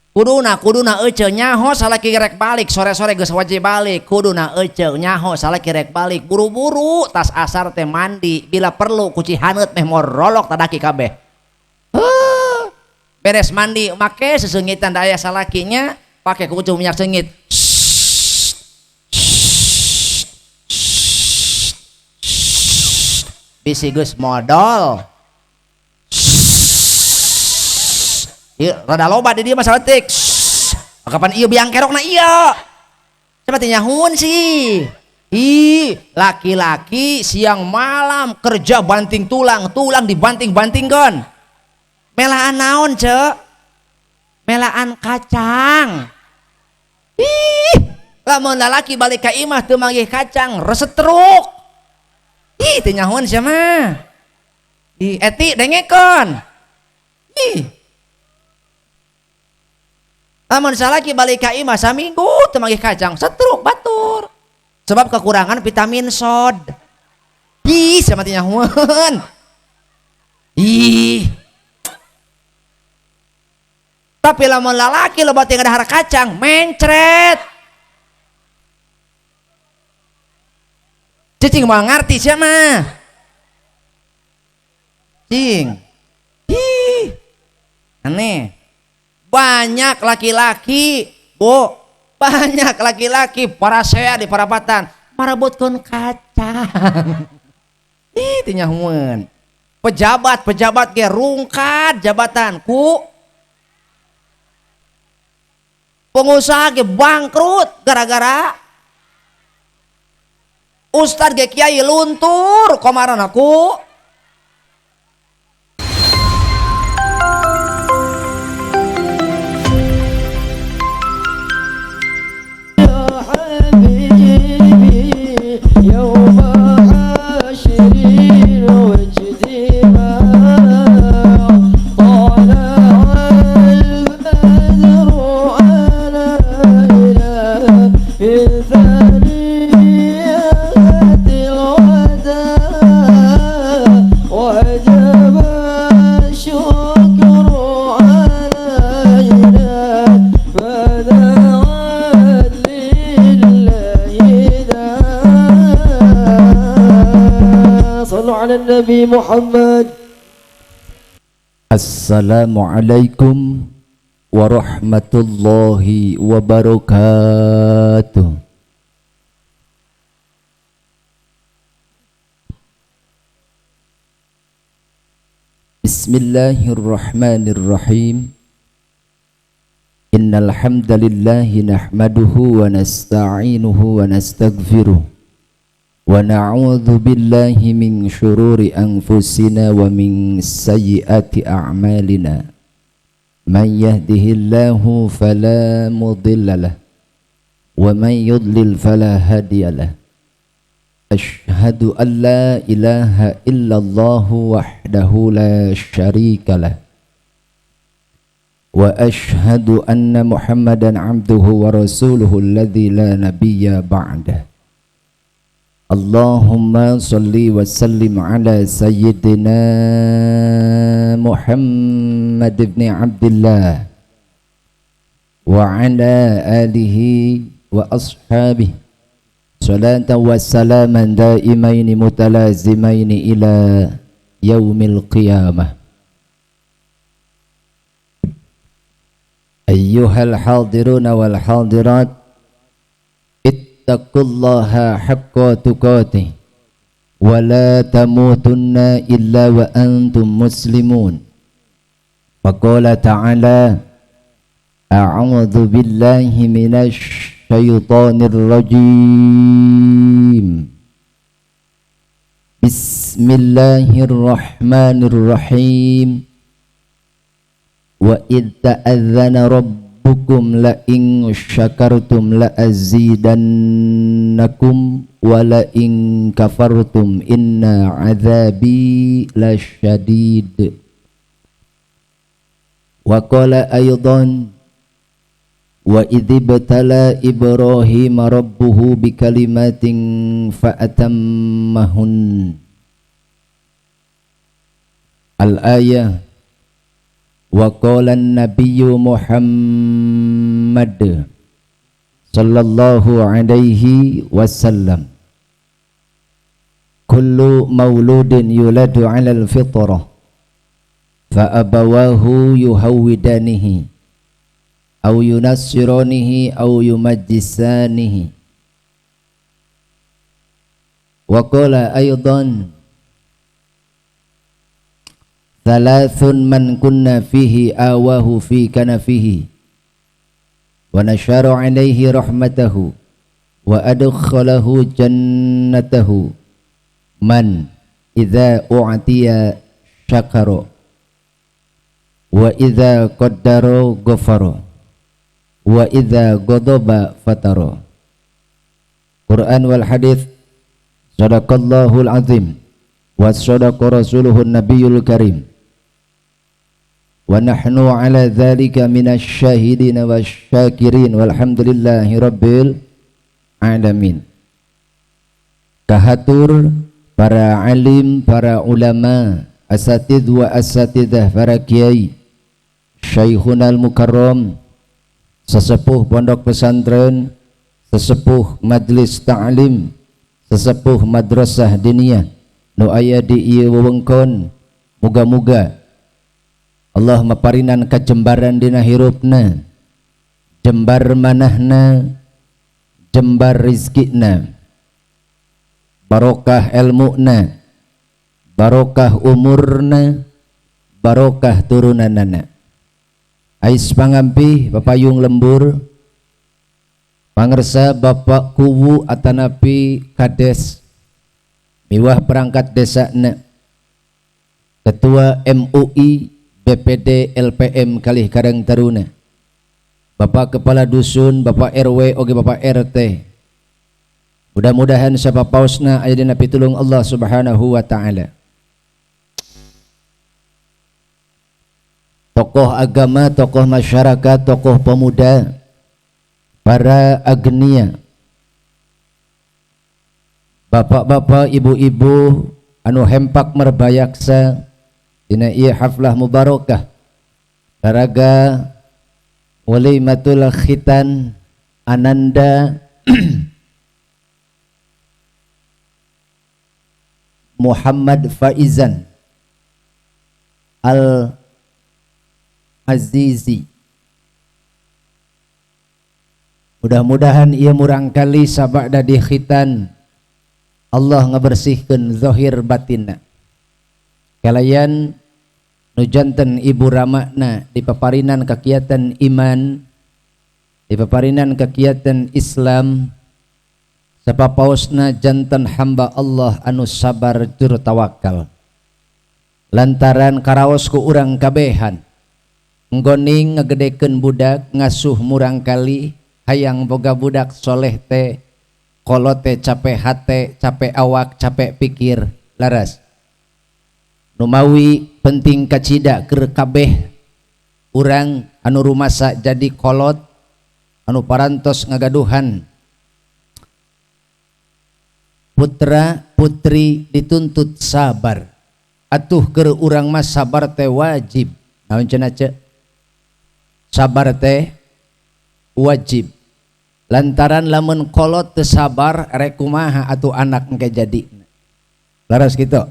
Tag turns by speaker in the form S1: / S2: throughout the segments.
S1: kuduna ece nyaho salaki rek balik sore-sore geus wajib balik kuduna ece nyaho salaki rek balik buru-buru tas asar teh mandi bila perlu kuci haneut meh morolok tadaki kabeh beres mandi make sesengitan daya salakinya pakai kucu minyak sengit bisi geus modal ieu rada loba di dieu mah saletik kapan ieu biang kerokna ieu seperti nyahun sih laki-laki siang malam kerja banting tulang dibanting-bantingkeun melaan naon cek melaan kacang lamun lalaki balik ka imah teu manggih kacang resetruk teu nyahun sia mah eti dengekeun lamun salaki balik ka imah saminggu teu manggih kacang setruk batur sebab kekurangan vitamin sod sia mah teu nyahun tapi lamun lalaki loba teu ngadahar kacang mencret cicing mau ngarti sia mah cing aneh banyak laki-laki banyak laki-laki parasea di parapatan marebutkeun kacang teu nyahoeun pejabat ge rungkat jabatan ku pengusaha ge bangkrut gara-gara ustad ge kiai luntur komaran aku
S2: Nabi Muhammad.
S3: Assalamualaikum warahmatullahi wabarakatuh. Bismillahirrahmanirrahim. Innal hamdalillahi nahmaduhu wa nasta'inuhu wa nastaghfiruh. Wa na'udzu billahi min syururi anfusina wa min sayyiati a'malina. Man yahdihillahu fala mudhillalah wa man yudlil fala hadiyalah. Asyhadu an la ilaha illallah wahdahu la syarikalah. Wa asyhadu anna Muhammadan abduhu wa rasuluhu alladzi la nabiyya ba'dah. Allahumma salli wa sallim ala sayyidina Muhammad ibn Abdullah wa ala alihi wa ashabihi salatan wa salaman daimaini mutalazimaini ila yaumil qiyamah. Ayyuhal hadiruna wal hadirat, ittaqullaha haqqa tuqatih wa la tamutunna illa wa antum muslimun. Faqala ta'ala a'udzu billahi minasy syaitonir rajim. Bismillahirrahmanirrahim. Wa idh ta'adzana rabbukum la in syakartum la azidannakum wa la in kafartum inna azabi lasyadid. Wa qala aydan wa idh ibtala Ibrahima rabbuhu bikalimatin fa atammahun. Al-ayah wa qala an-nabiyyu Muhammad sallallahu alaihi wasallam kullu mauludin yuladu 'alal fitrah fa abawahu yuhawwidanihi aw yunassiranihi aw yumajjisanihi. Wa qala aydan thalathun man kunna fihi awahu fi kanafihi wa nasyara 'alaihi rahmatahu wa adkhalahu jannatahu man idza u'tiya syakara wa idza qaddara ghafara wa idza ghadaba fatara. Quran wal hadits. Sadaqallahul azim wa sadaqa rasuluhun nabiyul karim wa nahnu ala dhalika minasy syahidin wasyakirin walhamdulillahi rabbil alamin. Kahatur para alim, para ulama, asatidz wa asatidzah, para kiai, Syekhunal Mukarram, sesepuh pondok pesantren, sesepuh majlis ta'lim, sesepuh madrasah diniyah nu aya di ieu wewengkon, muga-muga Allah maparinan kajembaran dina hirupna, jembar manahna, jembar rizkina, barokah ilmuna, barokah umurna, barokah turunanana. Ais pangampi papayung lembur pangersa Bapak Kuwu atanapi Kades miwah perangkat desana, Ketua MUI BPD LPM kalih Karang Taruna, Bapak Kepala Dusun, Bapak RW oge Bapak RT. Mudah-mudahan sapapaosna aya dina pitulung Allah Subhanahu wa taala. Tokoh agama, tokoh masyarakat, tokoh pemuda, para agnia, bapak-bapak, ibu-ibu anu hempak merbayaksa dina ieu haflah mubarakah daraga walimatul khitan Ananda Muhammad Faizan Al Azizi. Mudah-mudahan ia murangkali sabada di khitan Allah ngebersihkeun zahir batinna. Kalayan nu janten ibu ramakna dipaparinan kakiatan iman, dipaparinan kakiatan Islam, sapapaosna janten hamba Allah anu sabar tur tawakal. Lantaran karaos ku urang kabehan nggoning ngagedekeun budak, ngasuh murangkali hayang boga budak soleh teh kolot teh capek hate, capek awak, capek pikir laras. Numawi penting kacida keur kabeh urang anu rumasa jadi kolot, anu parantos ngagaduhan putra putri dituntut sabar. Atuh keur urang mah sabar teh wajib. Naon cenah ce? Sabar teh wajib. Lantaran lamun kolot teu sabar rek kumaha atuh anak engke jadi. Laras kitu.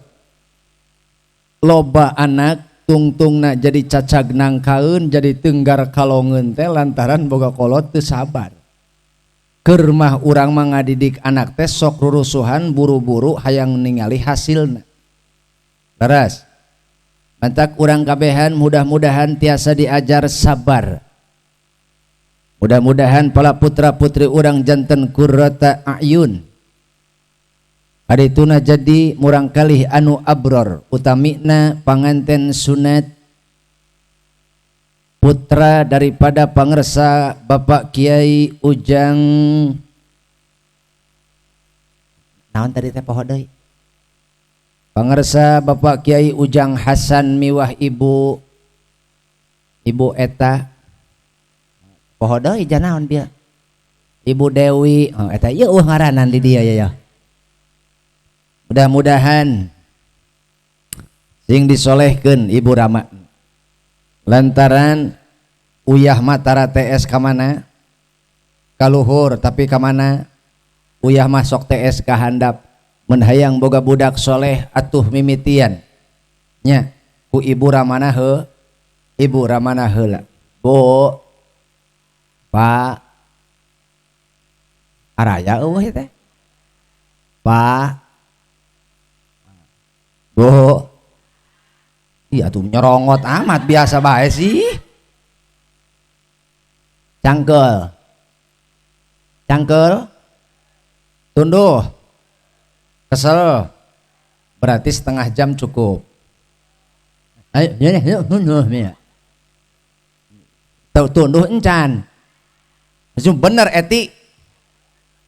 S3: Loba anak tungtungna jadi cacag nangkaeun, jadi teunggar kalongeun teh lantaran boga kolot teu sabar. Keur mah urang mah ngadidik anak teh sok rurusuhan buru-buru hayang ningali hasilna. Laras. Mantak urang kabehan mudah-mudahan tiasa diajar sabar. Mudah-mudahan pala putra putri urang janten qurrata a'yun. Adituna jadi murangkalih anu abror, utamina panganten sunat putra daripada pangersa Bapak Kiai Ujang. Naon tadi teh poho deui? Pangersa Bapak Kiai Ujang Hasan miwah ibu eta poho deui janaon dia. Ibu Dewi, oh eta ieu ngaranan di dia ya. Mudah-mudahan sing disolehkeun Ibu Rama. lantaran uyah matara TS kamana kaluhur tapi kamana uyah masuk TS ka handap mun hayang boga budak soleh atuh mimitian nya ku ibu ramana heula bu pak araya eueuh teh pak bu iya tuh nyerongot amat biasa bae sih cangkel tunduh kesel berarti setengah jam cukup ayo tunduh ya tunduh encan maksud bener eti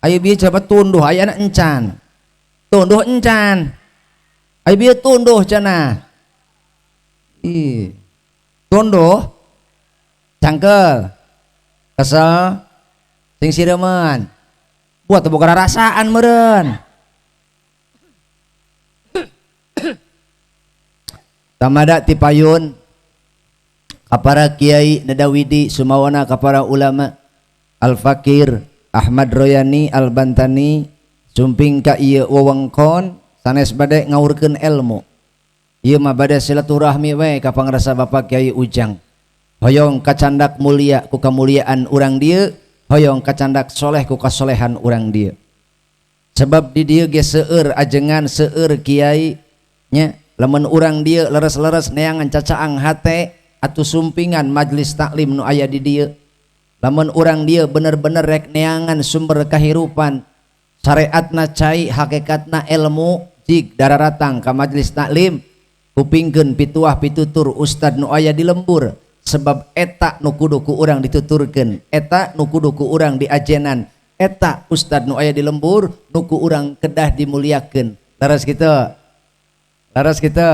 S3: ayo biar coba tunduh ayo anak encan tunduh encan ayo biar tunduh cana tunduh cangkel kesel sing sireman buat boga rasaan meureun tamada ti payun kapara kiai Nadawidi sumawana kapara ulama Al Fakir Ahmad Royani Al Bantani sumping ka ieu wewengkon sanes bade ngaurkeun ilmu ieu mah bade silaturahmi we ka pangrasa Bapak Kiai Ujang hoyong kacandak mulia ku kamuliaan urang dieu hoyong kacandak soleh ku kasolehan urang dieu sebab di dieu ge seueur ajengan seueur kiai nya lamun urang dieu leres-leres neangan cacaang hate atuh sumpingan majelis taklim nu aya di dieu lamun urang dieu bener-bener rek neangan sumber kahirupan syariatna cai hakikatna ilmu jig dararatang ka majelis taklim kupingkeun pituah pitutur ustad nu aya di lembur sebab eta nu kudu ku urang dituturkeun eta nu kudu ku urang diajenan eta ustad nu aya di lembur nu ku urang kedah dimuliakeun laras kitu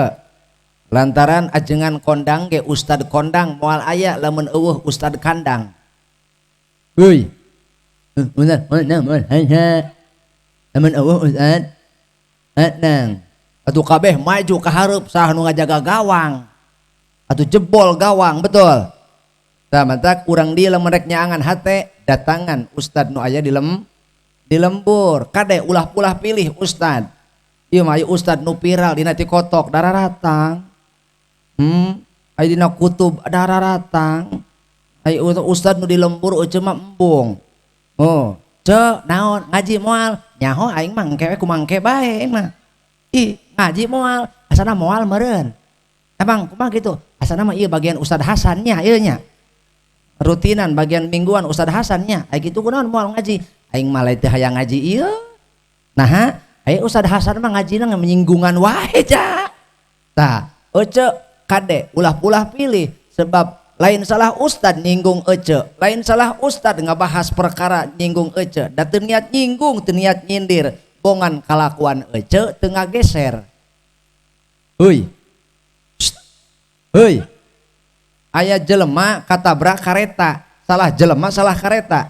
S3: lantaran ajengan kondang ge ustad kondang moal aya lamun eueuh ustad kandang heuy lamun eueuh ustad kandang atuh kabeh maju ka hareup saha nu ngajaga gawang atuh jebol gawang betul tah mantap urang dieu lamun rek nyaangan hate datangan ustad nu aya di lembur kade ulah-ulah pilih ustad ieu mah ustad nu viral dina ti kotok dararatang aya dina kutub dararatang aya ustad nu di lembur eueuh mah embung oh ce naon ngaji moal nyaho aing mah engke ku mangke bae mah ih ngaji moal asana moal meureun emang kumaha gitu asana mah ieu bagian Ustad Hasannya ieu nya rutinan bagian mingguan Ustad Hasannya aya kitu kunaon moal ngaji aing mah lain teh hayang ngaji ieu nah aya Ustad Hasan mah ngajina menyinggungan wae ja tah ece kade ulah-ulah pilih sebab lain salah ustad nyinggung ece lain salah ustad ngabahas perkara nyinggung ece da teu niat nyinggung teu niat nyindir bongan kalakuan ece teu ngageser heuy heuy aya jelema katabrak kareta salah jelema salah kareta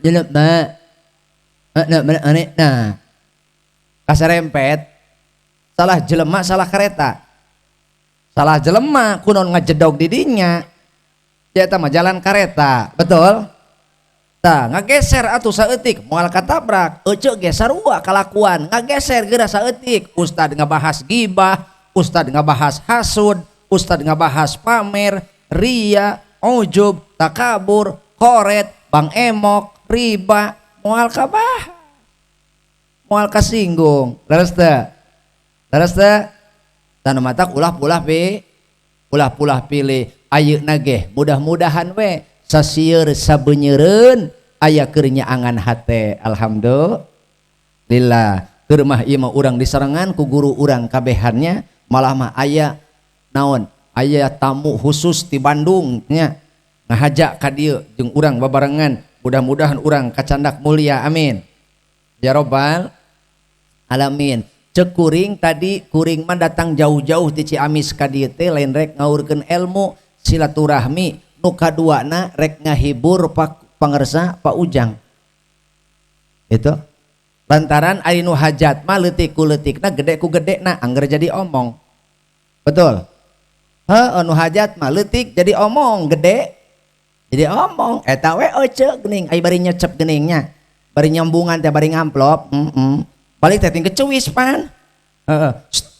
S3: jelema nah kasarempet salah jelema salah kareta salah jelema kunon ngajedog didinya ya eta mah jalan kareta betul tah ngageser atuh saeutik moal katabrak ece ge sarua kalakuan ngageser geura saeutik ustad ngabahas gibah ustad ngabahas hasud ustad ngabahas pamer ria ujub takabur koret bang emok riba moal kabah moal kasinggung leres teu tanu matak ulah-ulah pilih ayeuna ge mudah-mudahan we sasieur sabeunyereun aya keur nyaangan hate alhamdulillah keur mah ieu mah urang disarengan ku guru urang kabehannya malah mah aya naon aya tamu khusus di Bandung nya ngahajak ka dieu jeung urang babarengan mudah-mudahan urang kacandak mulia amin ya robbal alamin cek kuring tadi kuring mah datang jauh-jauh ti Ciamis ka dieu teh lain rek ngaurkeun ilmu silaturahmi nu kaduana rek ngahibur pangersa Pak Ujang itu lantaran ari nu hajat mah leutik ku leutikna gede ku gedena angger jadi omong betul
S1: nu hajat mah leutik jadi omong gede. Jadi omong eta we ece geuning ai bari nyecep geuningnya. Bari nyambungan teh bari ngamplop. Balik teh ting kecuwis pan.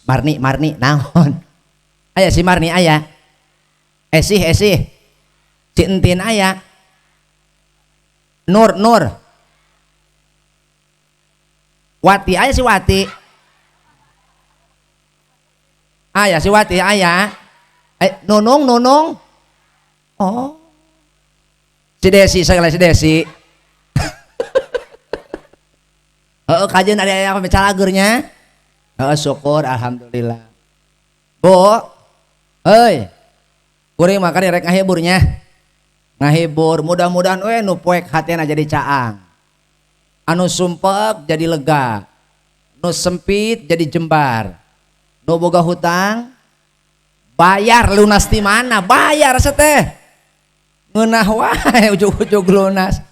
S1: Marni naon? Aya si Marni aya. Esih. Si Entin aya. Nur. Wati aya si Wati. Aya si Wati aya. Nunung. Oh. Si Desi segala si Desi. Kajian ada yang pemecalagernya. Syukur alhamdulillah. Bu. Hei. Kuring makan rek ngahiburnya. Ngahibur mudah-mudahan we nu poek hatena jadi caang. Anu sumpek jadi lega. Nu sempit jadi jembar. Nu boga hutang bayar lunas di mana? Bayar teh. Ngeunah wae ujug-ujug lunas.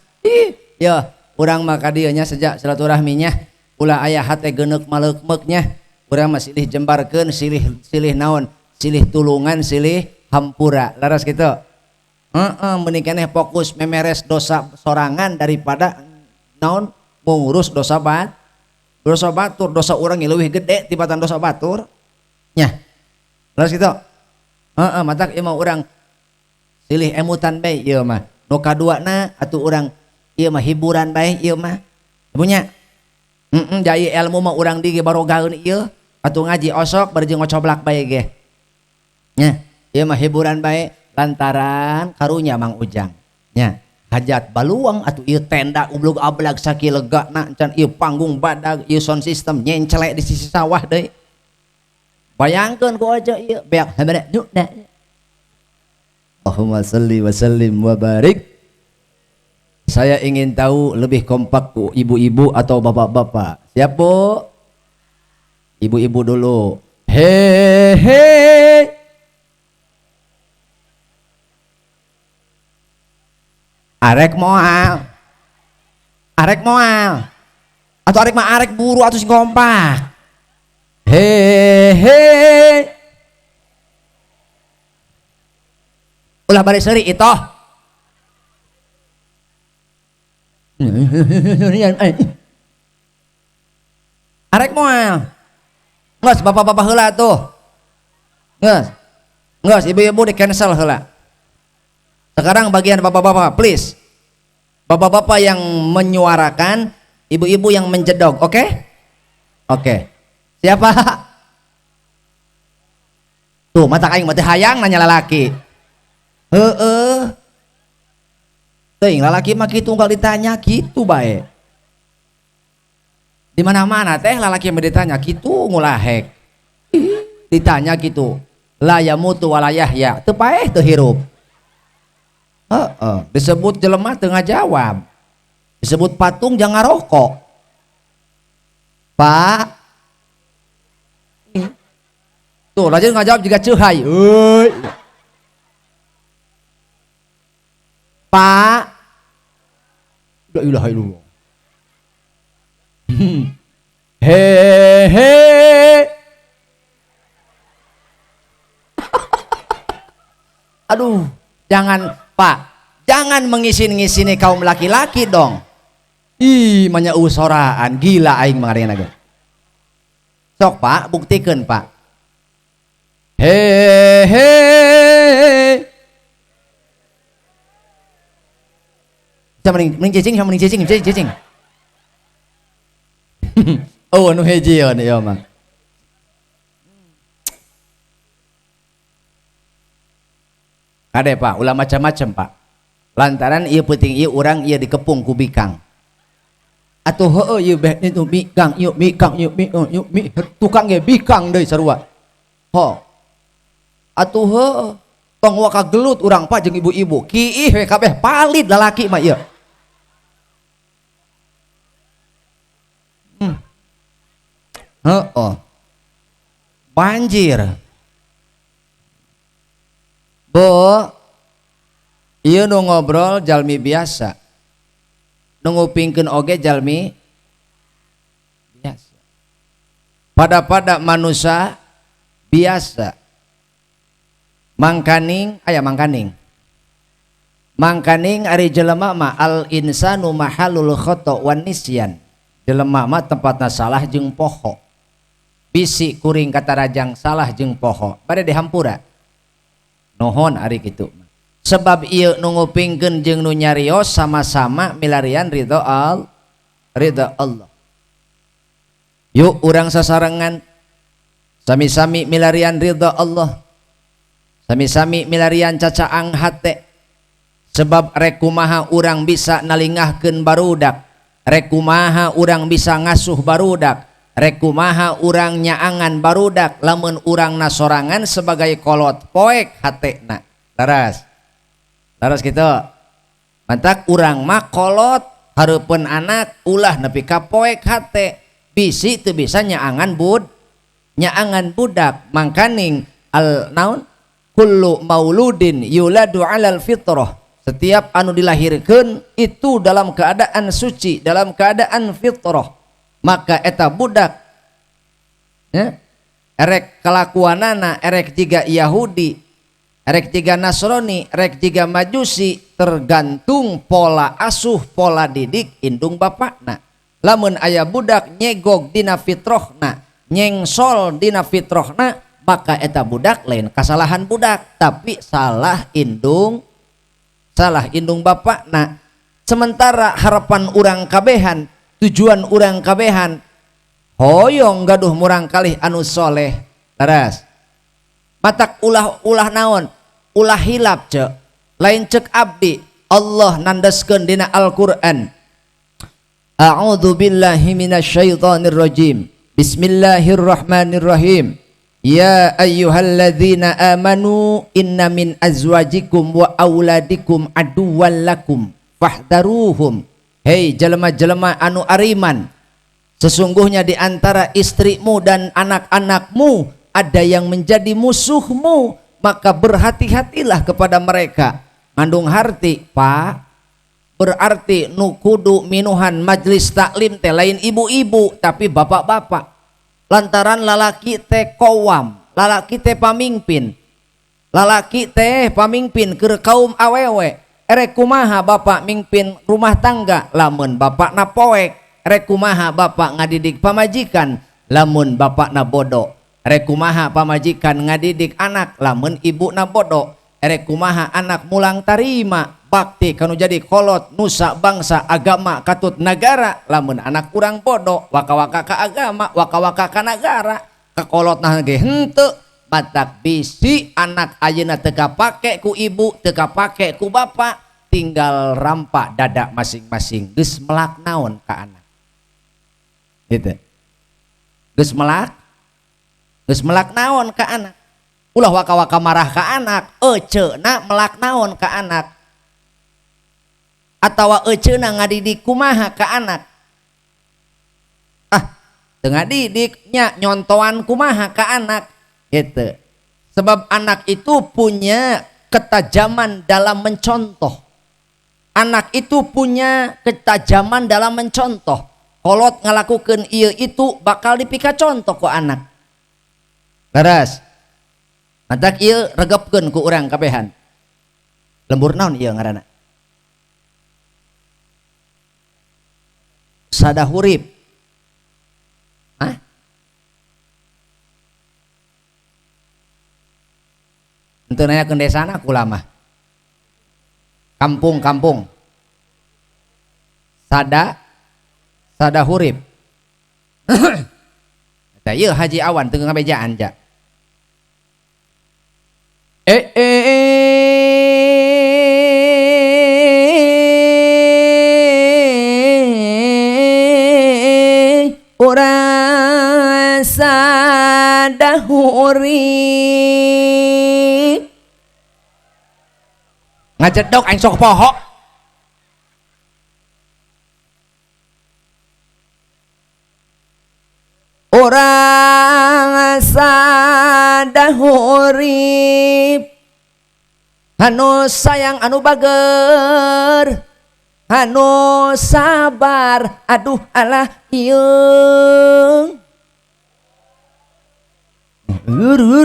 S1: Ya, urang maka dieu nya sejak silaturahminya ulah aya hate geuneuk maleuk-meuknya. Urang mah silih jembarkeun, silih naon? Silih tulungan, silih hampura. Laras kitu. Mending keneh fokus memeres dosa sorangan daripada naon mengurus dosa batur. Dosa urang leuwih gede tibatan dosa batur. Nya. Laras kitu. Matak ieu mah urang silih emutan bae ieu mah. Nu kaduana atuh urang ieu mah hiburan bae ieu mah. Punya. Jai ilmu mah urang di ge barogaeun ieu. Atuh ngaji osok bari jeung ngocoblak bae ge. Nya, ieu mah hiburan bae lantaran karunya Mang Ujang. Nya, hajat baluang atuh ieu tenda ublug ablag sakilegana can ieu panggung badag ieu sound system nyencelek di sisi sawah deui. Bayangkeun ku aja ieu beak habare nyukna. Allahumma shalli wa sallim wa barik. Saya ingin tahu lebih kompak ku ibu-ibu atau bapak-bapak. Siap Bu? Ibu-ibu dulu. He. Arek moal. Atau arek mah arek buru atau sing kompak. He. Ulah bari seuri itoh. Arek moal. Nges bapak-bapak heula tuh. Nges ibu-ibu di cancel heula. Sekarang bagian bapak-bapak please. Bapak-bapak yang menyuarakan, ibu-ibu yang menjedog, oke? Oke. Siapa? Tuh mata aing mati hayang nanya lalaki. Teuing lalaki mah kitu unggal ditanya kitu bae. Di mana-mana teh lalaki mah ditanya kitu ngulahek. Ditanya kitu. La yamutu wala yahya, teu paeh teu hirup. Disebut jelema teu ngajawab. Disebut patung jangan ngarokok. Pak. Tuh lajeng ngajawab juga ceuhai. Euy. Pak. La ilaha illallah. He. Aduh, jangan Pak, jangan mengisin-ngisini kaum laki-laki dong. Ih, manya usoraan, gila aing mangarena ge. Sok Pak, buktikeun Pak. He. Mending cicing. Oh, anu hiji ieu mah. Kade Pak, ulah macam-macam Pak. Lantaran ieu penting ieu urang ieu dikepung ku bikang. Atuh heueuh ieu beh itu bikang, yuk tukang ge bikang deui sarua. Ho. Atuh heueuh tong waka gelut urang Pak jeung ibu-ibu. Kiih we kabeh palit lalaki mah ieu. Banjir. Bu, ieu nu ngobrol jalmi biasa. Nu ngupingkeun oge jalmi biasa. Pada manusia biasa. mangkaning aya mangkaning ari jelema mah al insanu mahalul khata wan nisyan. Jelema mah tempatna salah jeung poho. Bisi kuring kata rajang salah jeung poho bade dihampura. Nuhun ari kitu. Sebab ieu nu ngupingkeun jeung nu nyarios sama-sama milarian ridho Allah. Yuk urang sasarengan sami-sami milarian ridho Allah. Sami-sami milarian cacaang hate. Sebab rek kumaha urang bisa nalingahkeun barudak. Rek kumaha urang bisa ngasuh barudak, rek kumaha urang nyaangan barudak lamun urang nasorangan sebagai kolot poek hatena. Laras gitu. Mantak urang mah kolot hareupeun anak ulah nepi ka poek hate, bisi teu bisa nyaangan budak. Mangkaning al naun kullu mauludin yuladu alal fitrah. Setiap anu dilahirkan itu dalam keadaan suci, dalam keadaan fitrah, maka eta budak ya, erek kelakuanana erek jiga Yahudi, erek jiga Nasrani, erek jiga Majusi, tergantung pola asuh, pola didik indung bapakna. Lamun aya budak nyegog dina fitrahna, nyengsol dina fitrahna, maka eta budak lain kesalahan budak, tapi salah indung bapak. Nah, sementara harapan urang kabehan, tujuan urang kabehan hoyong gaduh murang kalih anu soleh. Teras matak ulah naon, ulah hilap cek lain cek abdi. Allah nandaskeun dina Al-Qur'an, a'udzu billahi minasyaitonir rajim, bismillahirrahmanirrahim. Ya ayyuhalladzina amanu inna min azwajikum wa auladikum aduwwan lakum fahdharuhum. Hei jelema-jelema anu ariman, sesungguhnya di antara istrimu dan anak-anakmu ada yang menjadi musuhmu, maka berhati-hatilah kepada mereka. Ngandung harti Pak, berarti nu kudu minuhan majlis taklim teh lain ibu-ibu tapi bapak-bapak. Lantaran lalaki teh kowam, lalaki teh pamimpin, lalaki teh pamimpin keur kaum awewe. Erek kumaha bapak mimpin rumah tangga lamun bapak na poek, erek kumaha bapak ngadidik pamajikan lamun bapak na bodoh, erek kumaha pamajikan ngadidik anak lamun ibu na bodoh, erek kumaha anak mulang tarima bakti kanu jadi kolot nusa bangsa agama katut negara lamun anak kurang bodoh waka-waka ka agama waka-waka ka negara kakolot nah ge henteu. Batak bisi anak ayeuna teu kapake ku ibu teu kapake ku bapak, tinggal rampak dada masing-masing geus melak naon ka anak gitu, geus melak naon ka anak, ulah waka-waka marah ka anak eceuna melak naon ka anak atawa eceuna ngadidik kumaha ka anak. Teu ngadidiknya nyontoan kumaha ka anak gitu. Sebab anak itu punya ketajaman dalam mencontoh, anak itu punya ketajaman dalam mencontoh. Kolot ngalakukeun ieu itu bakal dipika contoh ku anak. Leres matak ieu regepkeun ku urang kabehan. Lembur naon ieu ngaranna? Sadahurip. Hah? Ente nanyakeun desana kulamah. Kampung. Sadahurip. Eta ieu Haji Awan teu ngabejaan ja. Urang sadahurip ngajadok aing sok poho. Urang sadahurip anu sayang anu bager anu sabar, aduh alah ieu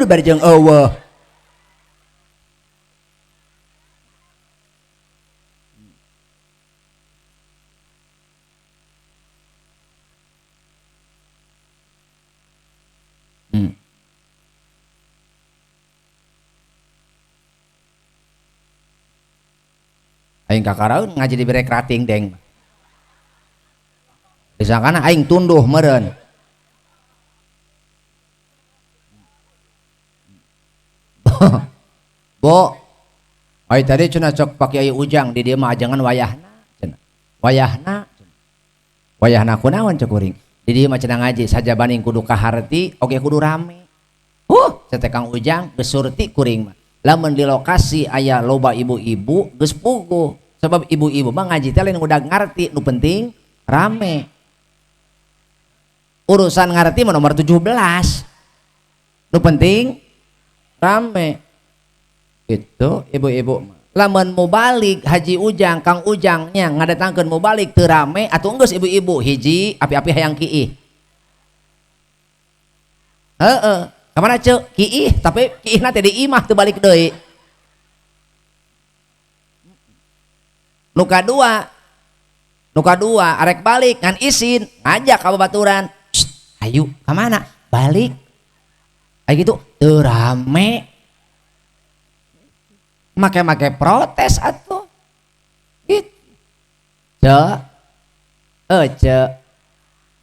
S1: barjeng Allah aing kakaraeun ngaji di berek rating deng disangkana aing tunduh meureun Bo ai tadi cenah cok pakai ayu ujang di dieu mah ajangan wayahna cenah wayahna kunaon cek kuring di dieu mah cenah ngaji saja baning kudu kaharti oge kudu rame teh Kang Ujang geus surti kuring mah lamun di lokasi aya loba ibu-ibu geus puguh sebab ibu-ibu mah ngaji teh lain udah ngarti nu penting rame urusan ngarti mah nomor 17 nu penting rame itu ibu-ibu lamun mau balik Haji Ujang Kang Ujangnya ngadatangkeun mau balik teu rame atuh geus ibu-ibu hiji api-api hayang kiih kamana ceu kiih tapi kiihna teh di imah teu balik deui nu kadua arek balik ngan isin ngajak ka babaturan ayo kamana balik aya gitu teu rame make protes atuh gitu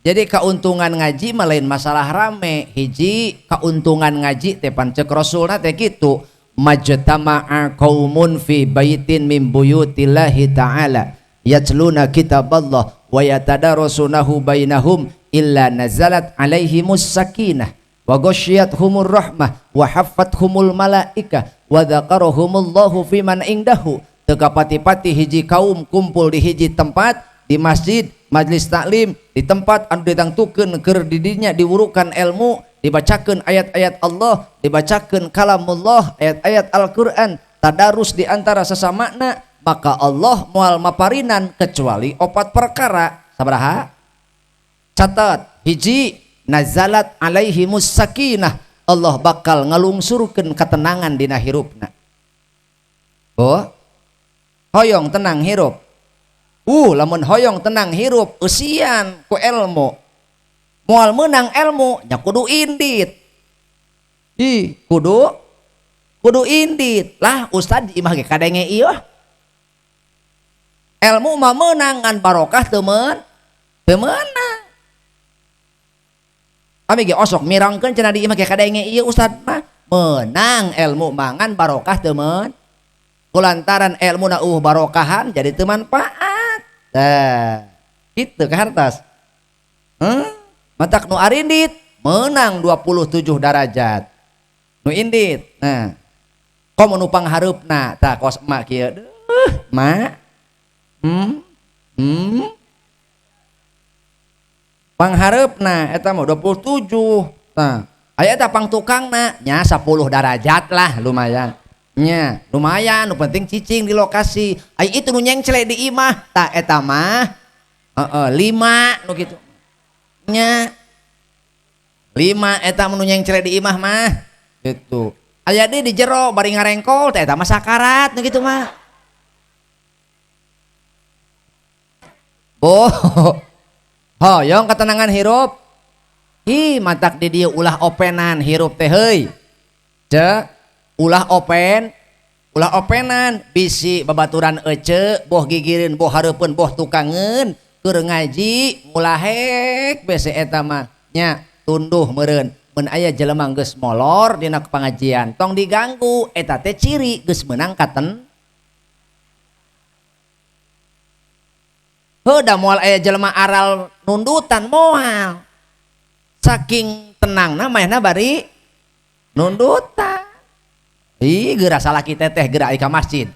S1: jadi keuntungan ngaji lain masalah rame hiji keuntungan ngaji teh pancek rasulna teh kitu majtama'a qaumun fi baitin min buyutillahi ta'ala yatluna kitaballah wa yatadarasunahu bainahum illa nazalat alaihimus sakinah wa ghasyiyatuhumur rahmah wa haffathumul malaikah wa dzakarahumullahu fiman indahu teu kapati-pati hiji kaum kumpul di hiji tempat di masjid majlis taklim di tempat anu ditangtukeun keur di dinya diwurukan ilmu dibacakeun ayat-ayat Allah dibacakeun kalamullah ayat-ayat Al-Qur'an tadarus di antara sesamana maka Allah moal maparinan kecuali 4 perkara sabaraha catat hiji nazalat alaihimus sakinah Allah bakal ngalungsurkeun ketenangan dina hirupna hoyong tenang hirup lamun hoyong tenang hirup eusian ku ilmu moal meunang ilmu nya kudu indit kudu indit lah ustad imah ge kadenge ieu ilmu mah meunang ngan barokah teu meunang ami ge osok mirangkeun cenah di imah ge kadenge ieu ustad mah meunang ilmu mangan barokah teu kulantaran ilmu na barokahan jadi teu manfaat kitu ka hartas matak nu arindit menang 27 derajat nu indit komo nu panghareupna tah kos emak kieu mak panghareupna eta mah 27 nah aya eta pangtukangna nya 10 derajat lah lumayan nya lumayan nu penting cicing di lokasi aya itu nu nyengcle di imah tah eta mah 5 nu kitu nya 5 eta nu nyengcle di imah mah gitu aya di jero bari ngarengkol teh eta mah sakarat nu kitu mah hoyong ketenangan hirup matak di dieu ulah openan hirup teh heuy cek ulah openan bisi babaturan ece boh gigireun boh hareupeun boh tukangeun keur ngaji mulahek bese eta mah nya tunduh meureun mun aya jelema geus molor dina pangajian tong diganggu eta teh ciri geus meunang katen heuda moal aya jelema aral nundutan moal saking tenangna mayana bari nundutan geura salaki teteh geura aya ka masjid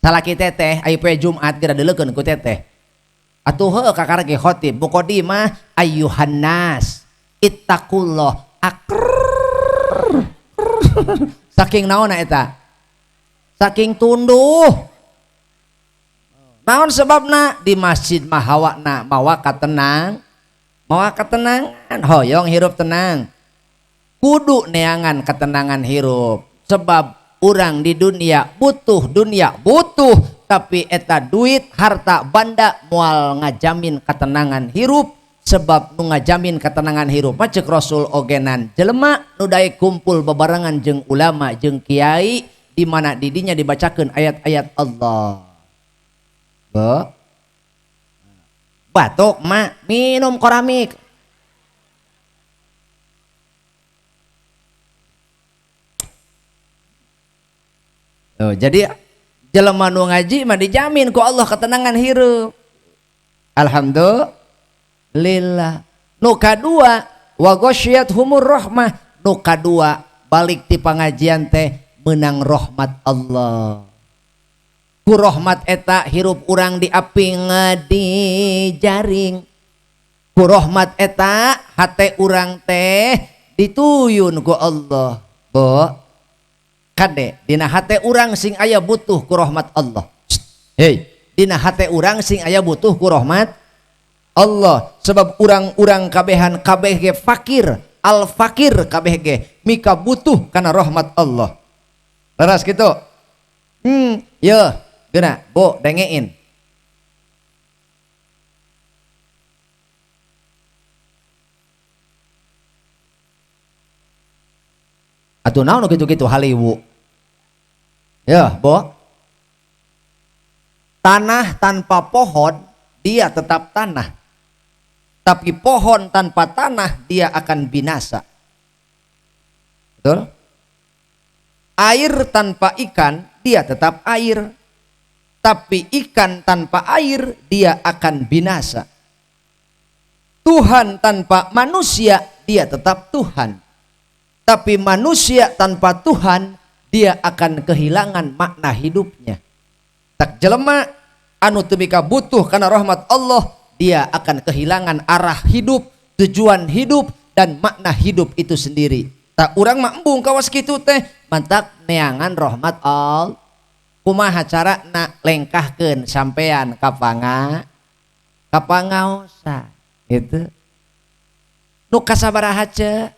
S1: salaki teteh aya poe Jumat geura deuleukeun ku teteh atuh heuh kakara ge khotib muqaddimah ayyuhan nas ittaqullah saking naonna eta saking tunduh naon sebabna di masjid mah hawakna mawa katenangan hoyong hirup tenang kudu neangan ketenangan hirup sebab urang di dunia butuh tapi eta duit harta banda moal ngajamin ketenangan hirup sebab nu ngajamin ketenangan hirup macek Rasul ogenan jelema nu daek kumpul bebarengan jeung ulama jeung kiai di mana didinya dibacakeun ayat-ayat Allah Bo. Batuk mak minum koramik. Oh, jadi jelema nu ngaji mah dijamin ku Allah ketenangan hirup. Alhamdulillah. Nu kadua wa ghasyiyatuhumur rahmah. Nu kadua balik ti pangajian teh menang rahmat Allah. Ku rahmat eta hirup urang di api ngadi jaring. Ku rahmat eta hate urang teh dituyun ku Allah. Bo kade dina hate urang sing aya butuh ku rahmat Allah. Hei, dina hate urang sing aya butuh ku rahmat Allah. Sebab urang-urang kabehan kabeh ge fakir, al fakir kabeh ge mika butuh kana rahmat Allah. Leras gitu. Ya, geuna, Bo dengein. Atuh naon gitu-gitu haliwu. Ya, Bo. Tanah tanpa pohon dia tetap tanah. Tapi pohon tanpa tanah dia akan binasa. Betul? Air tanpa ikan dia tetap air. Tapi ikan tanpa air dia akan binasa. Tuhan tanpa manusia dia tetap Tuhan. Tapi manusia tanpa Tuhan dia akan kehilangan makna hidupnya. Tak jelema anu teu mika butuh kana rahmat Allah, dia akan kehilangan arah hidup, tujuan hidup dan makna hidup itu sendiri. Tak urang mah embung kawas kitu teh mantak neangan rahmat Allah. Kumaha carana lengkahkeun sampean ka pangaosa gitu. Nu kasabaraha ce?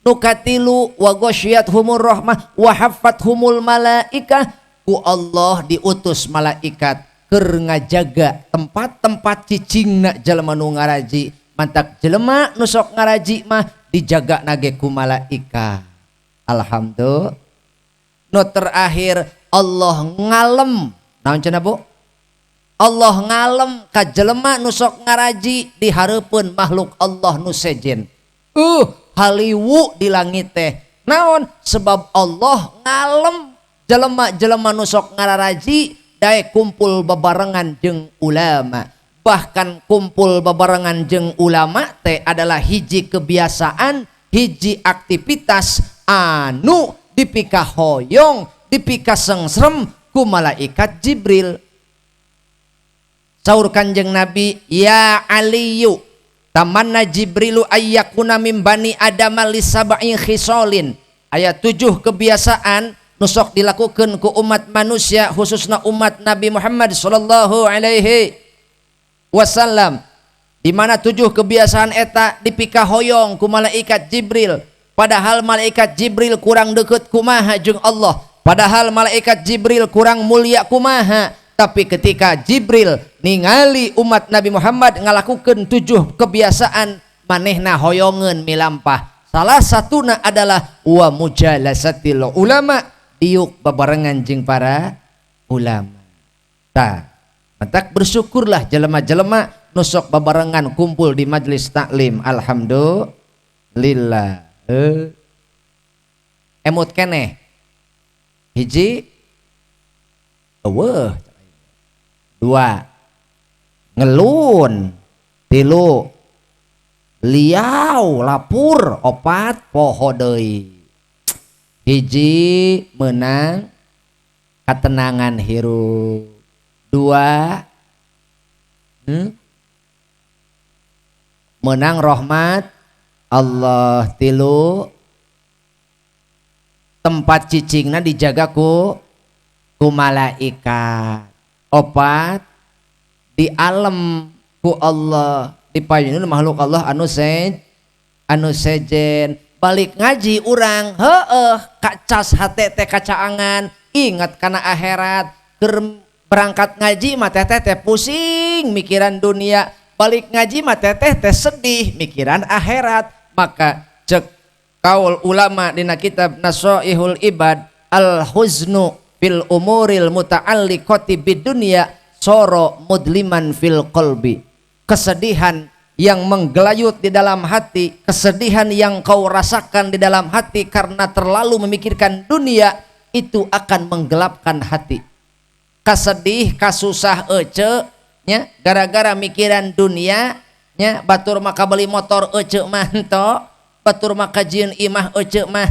S1: Nu katilu wa ghasyiyatuhumur rahmah wa haffathumul malaikah. Ku Allah diutus malaikat keur ngajaga tempat-tempat cicingna jelema nu ngaraji. Mantak jelema nu sok ngaraji mah dijaga nage ku malaikat. Alhamdulillah. Nu terakhir Allah ngalem. Naon cenah Bu? Allah ngalem ka jelema nu sok ngaraji di hareupeun makhluk Allah nu sejen. Haliwu di langit teh. Naon? Sebab Allah ngalem jelema-jelema nu sok ngararaji dae kumpul bebarengan jeung ulama. Bahkan kumpul bebarengan jeung ulama teh adalah hiji kebiasaan, hiji aktivitas anu dipika hoyong, dipika sengsrem ku malaikat Jibril. Saur Kanjeng Nabi, ya Aliyu tamanna Jibrilu ayyakuna min bani Adam li sab'in khisalin. Aya 7 kebiasaan nu sok dilakukeun ku umat manusia khususna umat Nabi Muhammad sallallahu alaihi wasallam. Di mana 7 kebiasaan eta dipika hoyong ku malaikat Jibril. Padahal malaikat Jibril kurang deket kumaha jeung Allah. Padahal malaikat Jibril kurang mulia kumaha. Tapi ketika Jibril ningali umat Nabi Muhammad ngalakukeun 7 kebiasaan, manehna hoyongeun milampah. Salah satuna adalah wa mujalasatil ulama, diuk babarengan jeung para ulama. Tah, mantak bersyukurlah jelema-jelema nu sok babarengan kumpul di majelis taklim. Alhamdulillah. Emut keneh. Hiji eueuh. 2 ngelun. 3 liau lapur. 4 poho deui. Hiji menang katenangan hirup. 2 menang rahmat Allah. 3 tempat cicingna dijaga ku malaikat. 4 di alam ku Allah, dipayunkeun makhluk Allah anu sejen. Balik ngaji urang kacas hate teh kacaangan, ingat kana akhirat. Keur berangkat ngaji mah teh pusing mikiran dunia, balik ngaji mah teh sedih mikiran akhirat. Maka cek kaul ulama dina kitab Nasaihul Ibad, al huznu fil umuril muta'alliqati bidunya soro mudliman fil qalbi, kesedihan yang menggelayut di dalam hati, kesedihan yang kau rasakan di dalam hati karena terlalu memikirkan dunia, itu akan menggelapkan hati. Kasedih, kasusah ece nya gara-gara mikiran dunia nya, batur maka beli motor ece mah ento, batur maka jieun imah ece mah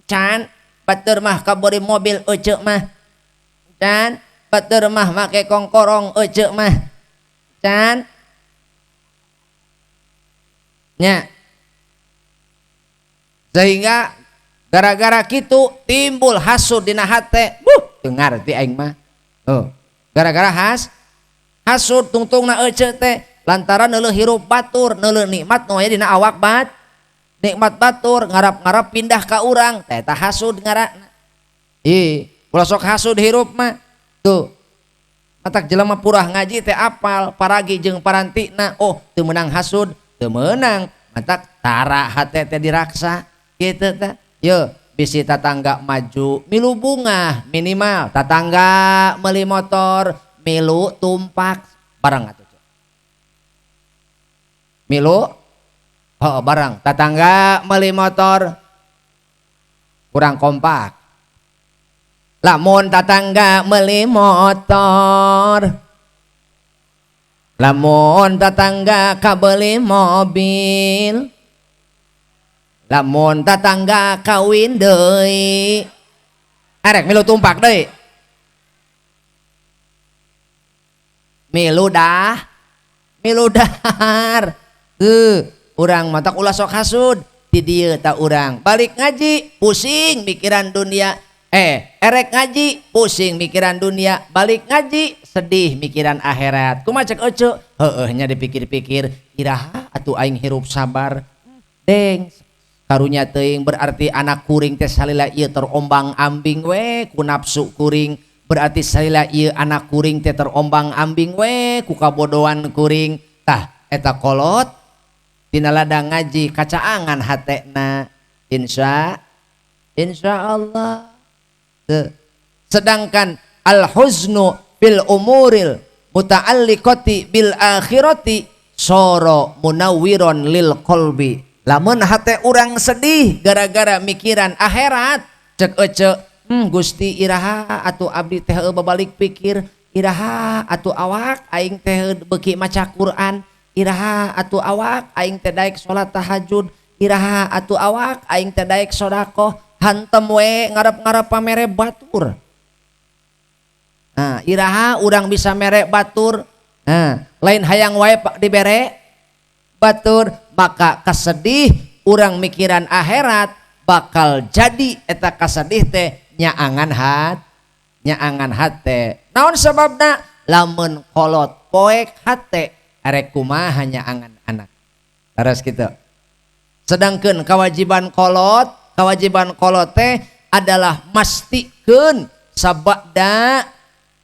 S1: can, batur mah kabori mobil ece mah can, batur mah make kongkorong ece mah can nya. Sehingga gara-gara kitu timbul hasud dina hate. Dengar ti aing mah. Gara-gara hasud tungtungna ece teh lantaran neuleuh hirup batur, neuleuh nikmat nu aya dina awak nikmat batur ngarap-ngarap pindah ka urang teh tah hasud ngaranna. Ulah sok hasud hirup mah. Tuh. Matak jelema purah ngaji teh apal paragi jeung parantina, teu meunang hasud, teu meunang. Matak tara hate teh diraksa kitu teh. Yo, bisi tatangga maju milu bunga minimal, tatangga meuli motor milu tumpak barang atuh. Milu barang, tatangga meuli motor kurang kompak. Lamun tatangga meuli motor, lamun tatangga kabeli mobil, lamun tatangga kawin deui, arek milu tumpak deui. Milu dahar. Urang matak ulah sok hasud ti dieu ta urang. Balik ngaji pusing mikiran dunia. Erek ngaji pusing mikiran dunia, balik ngaji sedih mikiran akhirat. Kumaha cek ece? Nya dipikir-pikir, iraha atuh aing hirup sabar. Deng karunya teuing berarti anak kuring teh salila ieu terombang-ambing we ku nafsu kuring. Berarti salila ieu anak kuring teh terombang-ambing we ku kabodohan kuring. Tah eta kolot dina ladang ngaji kacaangan hatena. Insya Allah. Sedangkan al-huznu bil umuril muta'alliqati bil akhirati soro munawwiron lil qalbi. Lamun hate urang sedih gara-gara mikiran akhirat, cek ece, Gusti iraha atuh abdi teh babalik pikir, iraha atuh awak aing teh beuki maca Quran, iraha atuh awak aing teh daek salat tahajud, iraha atuh awak aing teh daek sedekah. Hantem we ngarep-ngarep pamere batur. Nah, iraha urang bisa mere batur. Nah, lain hayang wae dibere batur, maka kasedih urang mikiran akhirat bakal jadi eta kasedih teh nyaangan hate. Naon sababna? Lamun kolot poek hate arek kumaha nyaangan anak. Terus kitu. Sedangkeun kewajiban kolot teh adalah mastikeun sabada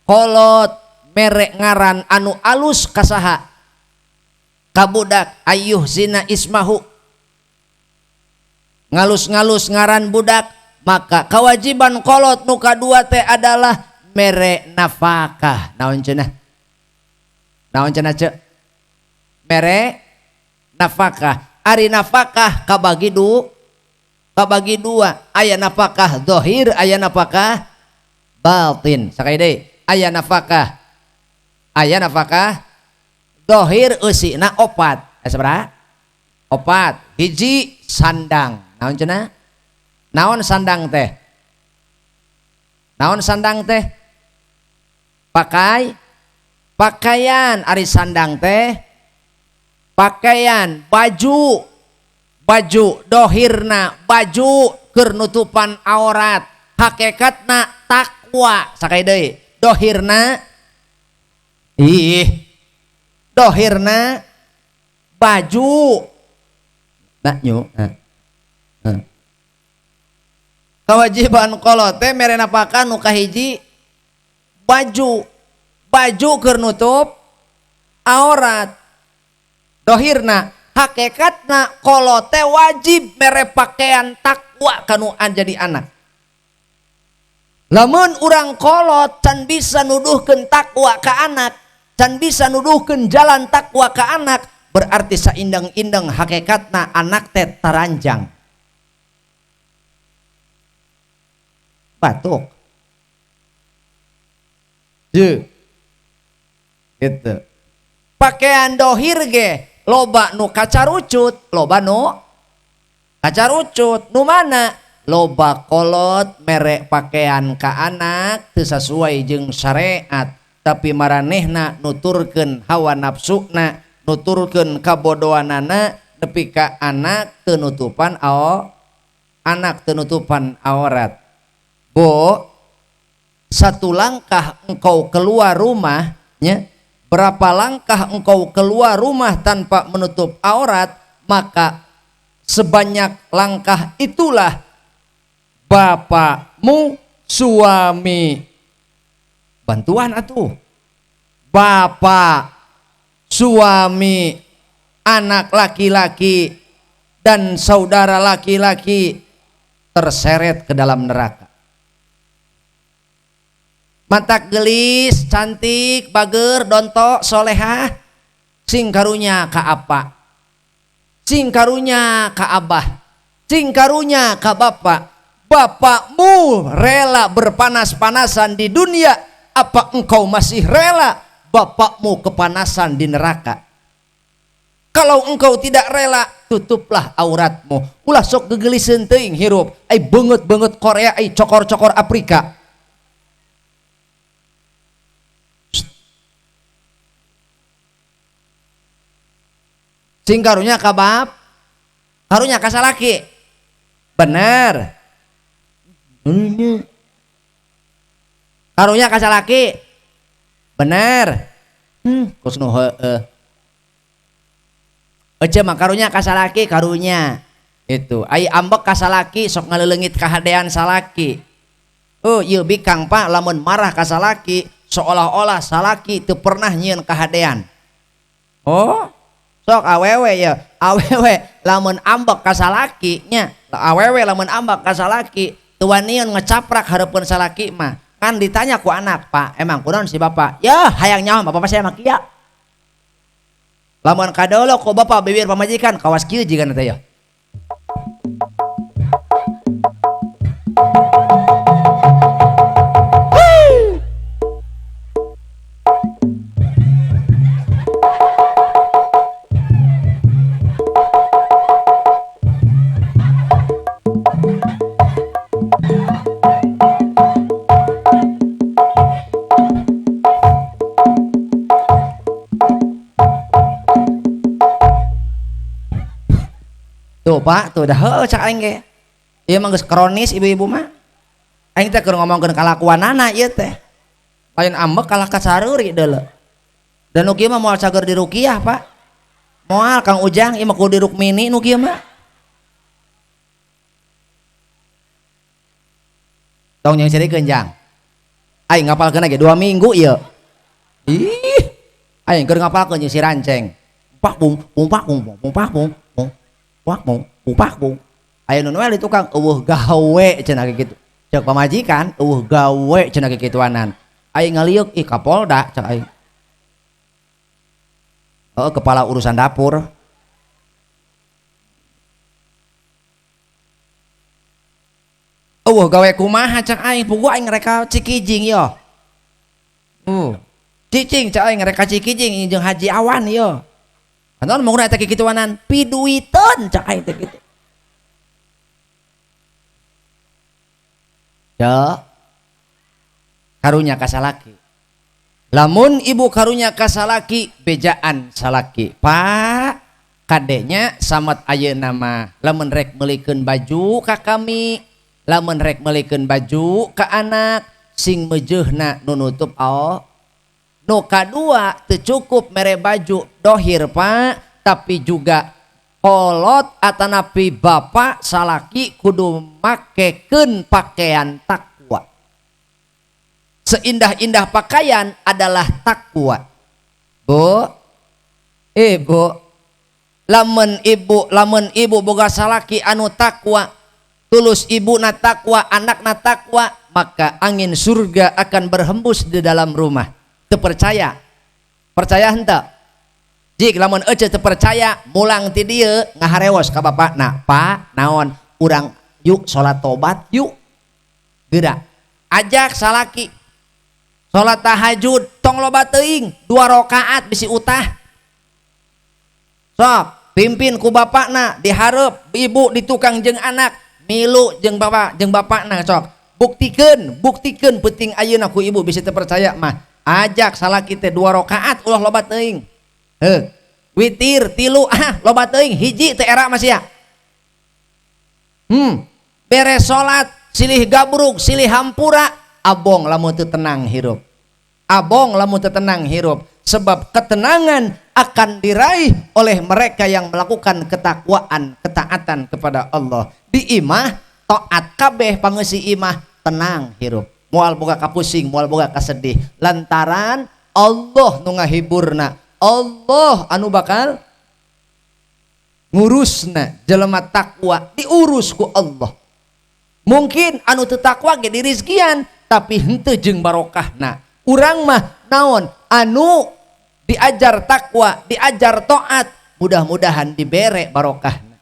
S1: kolot merek ngaran anu alus kasaha kabudak ayuh zina ismahu, ngalus-ngalus ngaran budak, maka kewajiban kolot nu kadua teh adalah mere nafkah. Naon cenah cek mere nafkah. Ari nafkah kabagi dua, aya nafkah zahir, aya nafkah batin. Sakali deui, aya nafkah zahir eusina opat. Sabaraha? Opat. Hiji sandang. Naon cenah? Naon sandang teh? Pakaian. Ari sandang teh pakaian, baju dohirna, baju keur nutupan aurat, hakikatna takwa. Sakali deui, dohirna baju kewajiban kolot teh mere napaka nu kahiji baju keur nutup aurat. Dohirna hakikatna kolot teh wajib mere pakaian takwa kanu jadi anak. Lamun urang kolot can bisa nuduhkeun takwa ka anak, can bisa nuduhkeun jalan takwa ka anak, berarti saindeng-indeng hakikatna anak teh taranjang. Batuk. Ye. Gitu. Pakaian dohir ge loba nu kacarucut, loba nu kacarucut. Nu mana? Loba kolot merek pakaian ka anak teu sesuai jeung syariat, tapi maranehna nuturkeun hawa nafsuna, nuturkeun kabodohanana nepi ka anak teu nutupan anak teu nutupan aurat. Bo, satu langkah engkau keluar rumah, nya, berapa langkah engkau keluar rumah tanpa menutup aurat, maka sebanyak langkah itulah bapakmu suami. Bantuan atuh. Bapak, suami, anak laki-laki dan saudara laki-laki terseret ke dalam neraka. Matak gelis, cantik, bager, dontok, solehah, sing karunya ka apa? Sing karunya ka abah, sing karunya ka bapak. Bapakmu rela berpanas-panasan di dunia, apa engkau masih rela bapakmu kepanasan di neraka? Kalau engkau tidak rela, tutuplah auratmu. Ulah sok gegeliseun teuing hirup ai beungeut-beungeut Korea, ai cokor-cokor Afrika. Sing karunya ka bab, karunya ka salaki. Bener. Karunya ka salaki. Bener. Kusnu heueuh. Ece mah karunya ka salaki, karunya. Itu, ai ambek ka salaki sok ngaleulengit kahadean salaki. Oh, ieu bikang Pak lamun marah ka salaki seolah-olah salaki teu pernah nyieun kahadean. Oh, sok awewe ya, awewe lamun ambek ka salaki nya, awewe lamun ambek ka salaki teu wanian ngecaprak hareupeun salaki mah. Kan ditanya ku anak, Pak, emang kunaon si bapak? Ya, hayang nyaho bapak saya mah kieu. Lamun kadolo ku bapak bibir pamajikan kawas kieu jigan teh ya. Tuh Pak, tuh dah heuh cak aing ge. Ieu mah geus kronis ibu-ibu mah. Aing teh keur ngomongkeun kalakuanana ieu teh. Lain ambek kalah ka sareuri deuleu. Dan nu kieu mah moal cager di ruqyah, Pak. Moal Kang Ujang ieu mah kudu di rukmini nu kieu mah. Tong yang sirikeun Jang. Aing ngapalkeun ge 2 minggu ieu. Ih, aing keur ngapalkeun si ranceng. Pak bung, pak bung, pak bung. Pak bung, aya nu we tukang eueuh gawe cenah kitu. Cek pamajikan eueuh gawe cenah kituanan. Aing ngaliuk ih Kapolda cek aing. Kepala urusan dapur. Eueuh gawe kumaha cek aing, puguh aing reka cikijing yo. Cicing cek aing reka cikijing jeung Haji Awan yo. Anu mau eta kituanan piduiteun cak aing teh kitu. Ya. Karunya ka salaki. Lamun ibu karunya ka salaki bejaan salaki. Pak, kadenya samet ayeuna mah lamun rek meulikeun baju ka kami, lamun rek meulikeun baju ka anak sing meujeuhna nu nutup nu kadua teu cukup mere baju dohir Pak, tapi juga kolot atanapi bapak salaki kudu makekeun pakaian takwa. Seindah-indah pakaian adalah takwa. Bu, ibu, lamun ibu boga salaki anu takwa, tulus ibu na takwa, anak na takwa, maka angin surga akan berhembus di dalam rumah. Teu percaya? Percaya henteu? Jik lamun ece teu percaya, mulang ti dieu ngahareos ka bapakna, "Pa, naon? Urang yuk salat tobat yuk." Geura. Ajak salaki salat tahajud, tong loba teuing 2 rakaat bisi utah. Sok pimpin ku bapakna, dihareup ibu di tukang jeung anak, milu jeung bapakna sok. Buktikeun penting ayeuna ku ibu bisa teu percaya mah. Ajak salaki teh 2 rakaat ulah loba teuing. Witir 3 loba teuing, hiji teu era masih ya. Beres salat silih gabruk, silih hampura, abong lamun teu tenang hirup. Abong lamun teu tenang hirup, sebab ketenangan akan diraih oleh mereka yang melakukan ketakwaan, ketaatan kepada Allah. Di imah taat kabeh pangeusih imah, tenang hirup. Moal boga kapusing, moal boga kasedih. Lantaran Allah nu ngahiburna, Allah anu bakal ngurusna jelema takwa, diurus ku Allah. Mungkin anu teu takwa ge dirizkian tapi henteu jeung barokahna. Urang mah naon anu diajar takwa, diajar taat, mudah-mudahan dibere barokahna.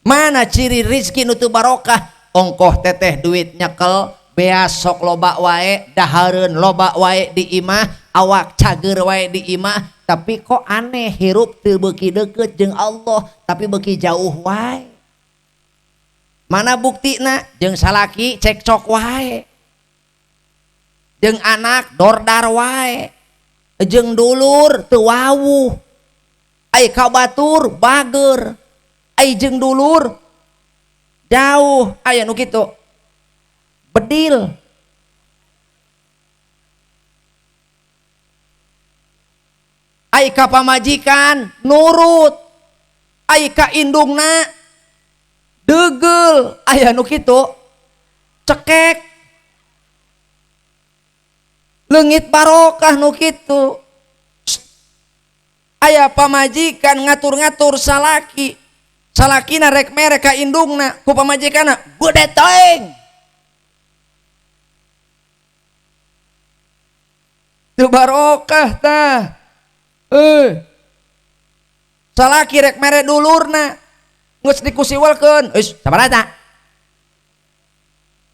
S1: Mana ciri rizki nu teu barokah? Ongkoh teteh duit nyekel, beas sok loba wae, dahareun loba wae di imah, awak cager wae di imah, tapi kok aneh hirup teu beuki deukeut jeung Allah, tapi beuki jauh wae. Mana buktina? Jeung salaki cekcok wae, jeung anak dordar wae, jeung dulur teu wawuh, ai ka batur bager, ai jeung dulur jauh, aya nu kitu bedil. Ai ka pamajikan nurut, ai ka indungna deugel, aya nu kitu cekek. Leungit barokah nu kitu. Aya pamajikan ngatur-ngatur salaki, salakina rek mere ka indungna, ku pamajikanna gede teuing. Teu barokah tah. Salaki rek mere dulurna, geus dikusiwelkeun, eus sabaraha?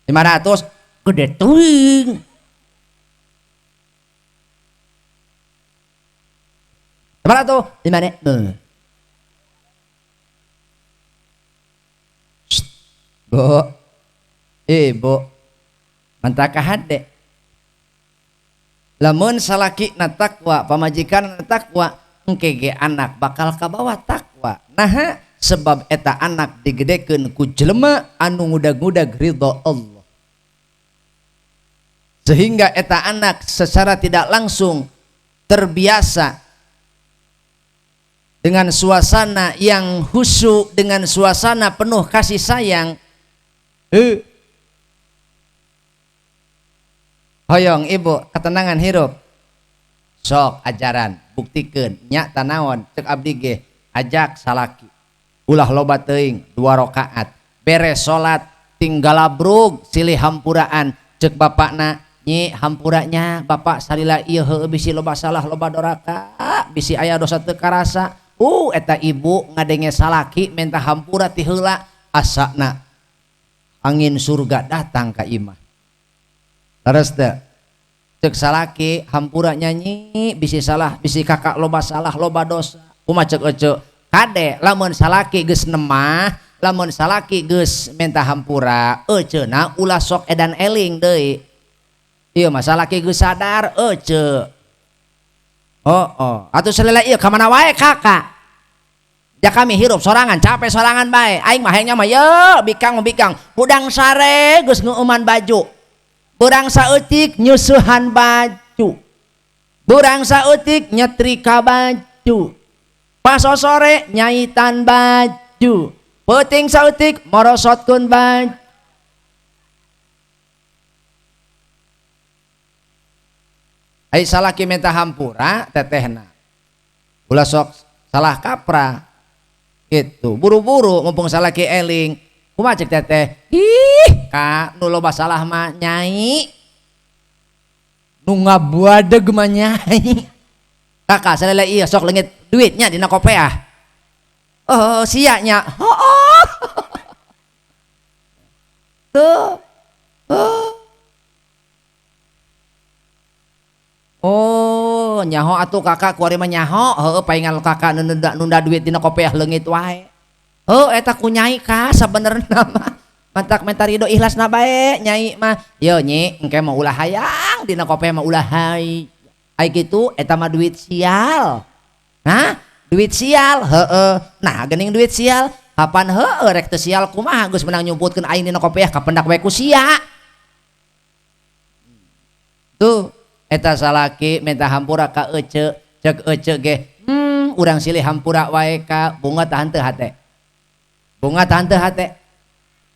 S1: 500, gede teuing. Sabaraha tuh? Di mana? Bu, ibu, mantaka hade. Lamun salaki na takwa, pamajikan na takwa, engke ge anak bakal kabawa takwa. Nah, sebab eta anak digedekeun ku jelema anu ngudag-ngudag ridho Allah. Sehingga eta anak secara tidak langsung terbiasa dengan suasana yang khusyuk, dengan suasana penuh kasih sayang. Hoyong ibu, ketenangan hirup. Sok ajaran, buktikeun nya tanaon, cek abdi ge ajak salaki. Ulah loba teuing 2 rakaat. Beres salat tinggal abrug silih hampuraan, cek bapakna, nyi hampuranya bapak salila ieu heueuh bisi loba salah loba doraka, bisi aya dosa teu karasa. Eta ibu ngadenge salaki minta hampura ti heula, asana angin surga datang ka imah. Leres teu? Cek salaki hampura nyanyi bisi salah, bisi kakak loba salah loba dosa. Kumaha cek ece? Kade lamun salaki geus nemah, lamun salaki geus minta hampura, eceuna ulah sok edan eling deui. Ieu mah salaki geus sadar ece. Atuh salila ieu ka mana wae kakak. Ja kami hirup sorangan, capek sorangan bae. Aing mah hayangnya mah ye bikang hudang sare geus ngeuman baju. Urang saeutik nyusuhan baju. Urang saeutik nyetrika baju. Pas sore nyaitan baju. Peuting saeutik morosotkeun baju. Ai salaki minta hampura tetehna. Ulah sok salah kaprah. Gitu, buru-buru mumpung salaki eling, kumaha cek teteh, ih kak nu loba salah mah nyai nu ngabuadeg mah nyai. Kakak salele iya sok leungit duitnya dina kopeah. Oh sia nya. Oh. Tuh. Oh, nyaho atuh kakak kuari mah nyaho, heuh paingan kakak nunda duit dina kopeah leungit wae. Oh, eta ku nyai ka sabenerna mah. Mantak menta ridho ikhlasna bae nyai mah. Yo nyi, engke mah ulah hayang dina kopeah mah ulah hai. Ai kitu eta mah duit sial. Nah, duit sial, heueuh. Nah, geuning duit sial. Kapan heueuh rek teu sial kumaha geus menang nyumputkeun aing dina kopeah kapendak wae ku sia. Tuh eta salaki minta hampura ka ece, cek ece ge urang silih hampura wae ka bunga tahan teu hate, bunga tahan teu hate,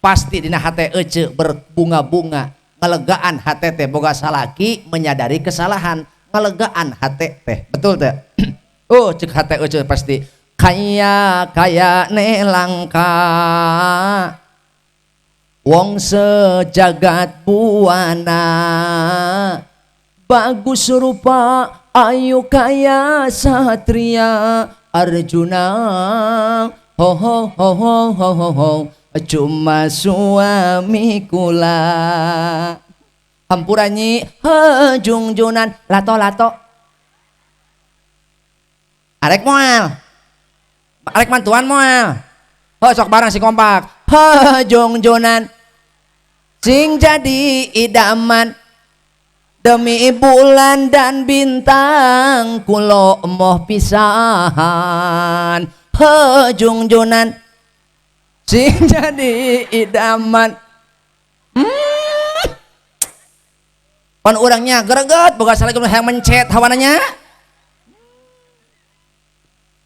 S1: pasti dina hate ece berbunga-bunga, ngelegaan hate teh boga salaki menyadari kesalahan, ngelegaan hate teh betul teh. Oh cek hate ece pasti kaya ne langka wong sejagat buana bagus rupa ayu kaya satria Arjuna ho ho ho ho ho ho ho cuma suami kula hampuranyi hejungjunan lato lato arek moal arek mantuan moal ho sok bareng si kompak hejungjunan sing jadi idaman demi bulan dan bintang kulo moh pisahan hejungjunan sing jadi idaman pan urangnya gereget boga salah yang mencet hawananya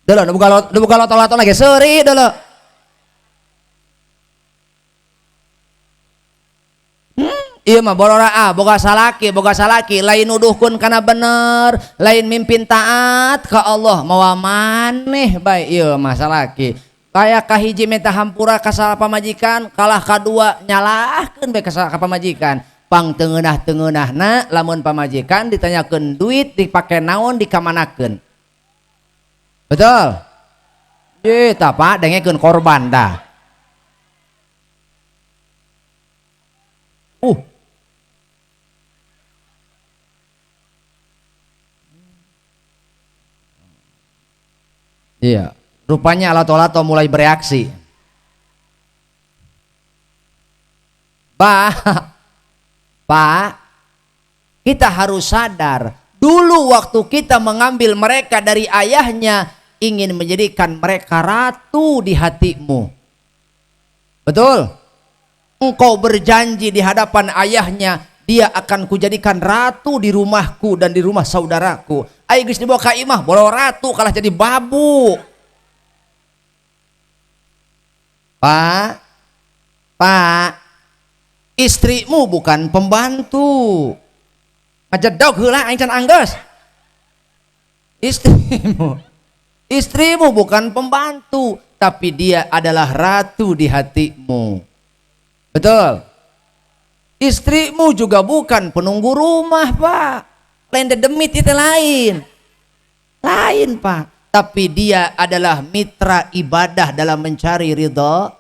S1: dulu buka loto-loto lagi seri dulu iya mah borora boga salaki lain nuduhkeun kana bener lain mimpin taat ka Allah mawa maneh bae ieu mah salaki kayak kahiji minta hampura ka pamajikan kalah kadua nyalahkeun bae ka pamajikan pang teungeunah-teungeunahna lamun pamajikan ditanyakeun duit dipake naon dikamanakeun betul ieu tah Pak dengekeun korban dah iya, rupanya lato-lato mulai bereaksi. Pak, kita harus sadar, dulu waktu kita mengambil mereka dari ayahnya, ingin menjadikan mereka ratu di hatimu. Betul? Engkau berjanji di hadapan ayahnya, dia akan kujadikan ratu di rumahku dan di rumah saudaraku. Ayo geus dibawa ka imah bolo ratu kalah jadi babu. Pak, istrimu bukan pembantu. Ngajedog heula aing can anggeus. Istrimu bukan pembantu, tapi dia adalah ratu di hatimu. Betul? Istrimu juga bukan penunggu rumah, Pak. Lain dedemit itu lain Pak, tapi dia adalah mitra ibadah dalam mencari ridha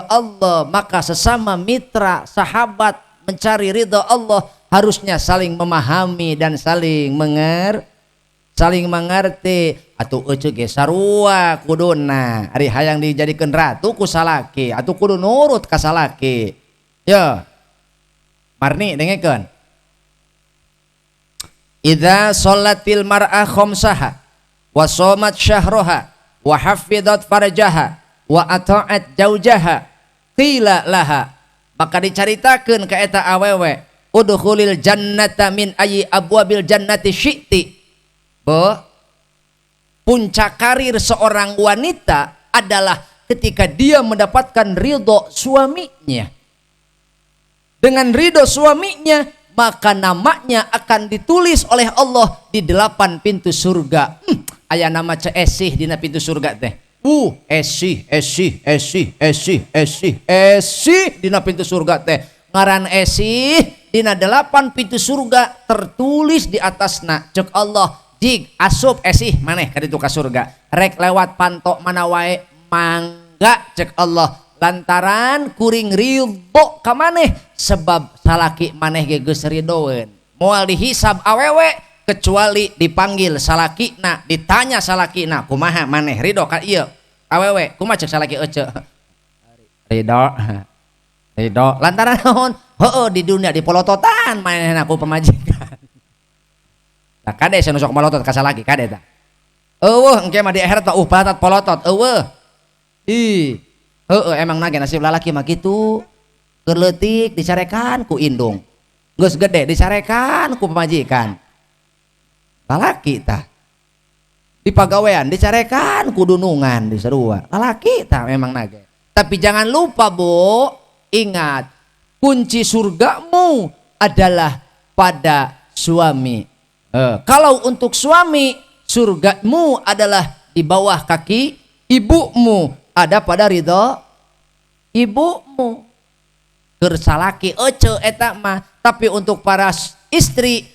S1: Allah. Maka sesama mitra sahabat mencari ridha Allah harusnya saling memahami dan saling mengerti. Atuh euceuk ge sarua kuduna ari hayang dijadikeun ratu ku salaki atuh kudu nurut ka salaki. Yo Marni dengekeun idza sholatil mar'ah khamsaha wa shamat syahraha wa hafizat farjaha wa ata'at zaujaha qila laha maka dicaritakeun ka eta awewe udkhulil jannata min ayyi abwabil jannati syi'ti. Puncak karir seorang wanita adalah ketika dia mendapatkan ridho suaminya. Dengan ridho suaminya maka namanya akan ditulis oleh Allah di 8 pintu surga. Aya nama ceesih dina pintu surga teh. esi dina pintu surga teh ngaran esi dina 8 pintu surga tertulis di atasna cek Allah jig asup esi maneh ka ditu ka surga rek lewat pantok mana wae mangga cek Allah lantaran kuring ridho ka maneh sebab salaki maneh ge geus ridoeun moal dihisab awewe kecuali dipanggil salakina ditanya salakina kumaha maneh ridho ka ieu awewe kumaha cek salaki ece ridho lantaran naon heueuh di dunia dipolototan manehna ku pamajikan tah kade cenah sok malotot ka salaki kade tah eueuh engke mah di akhirat mah palatot polotot eueuh heueuh emang nage nasib lalaki mah kitu keur leutik dicarekan ku indung geus gede dicarekan ku pamajikan lalaki tah di pagawean dicarekan kudunungan di sarua lalaki tah memang nage tapi jangan lupa Bu ingat kunci surgamu adalah pada suami kalau untuk suami surgamu adalah di bawah kaki ibumu ada pada ridho ibumu keur salaki ece eta mah tapi untuk para istri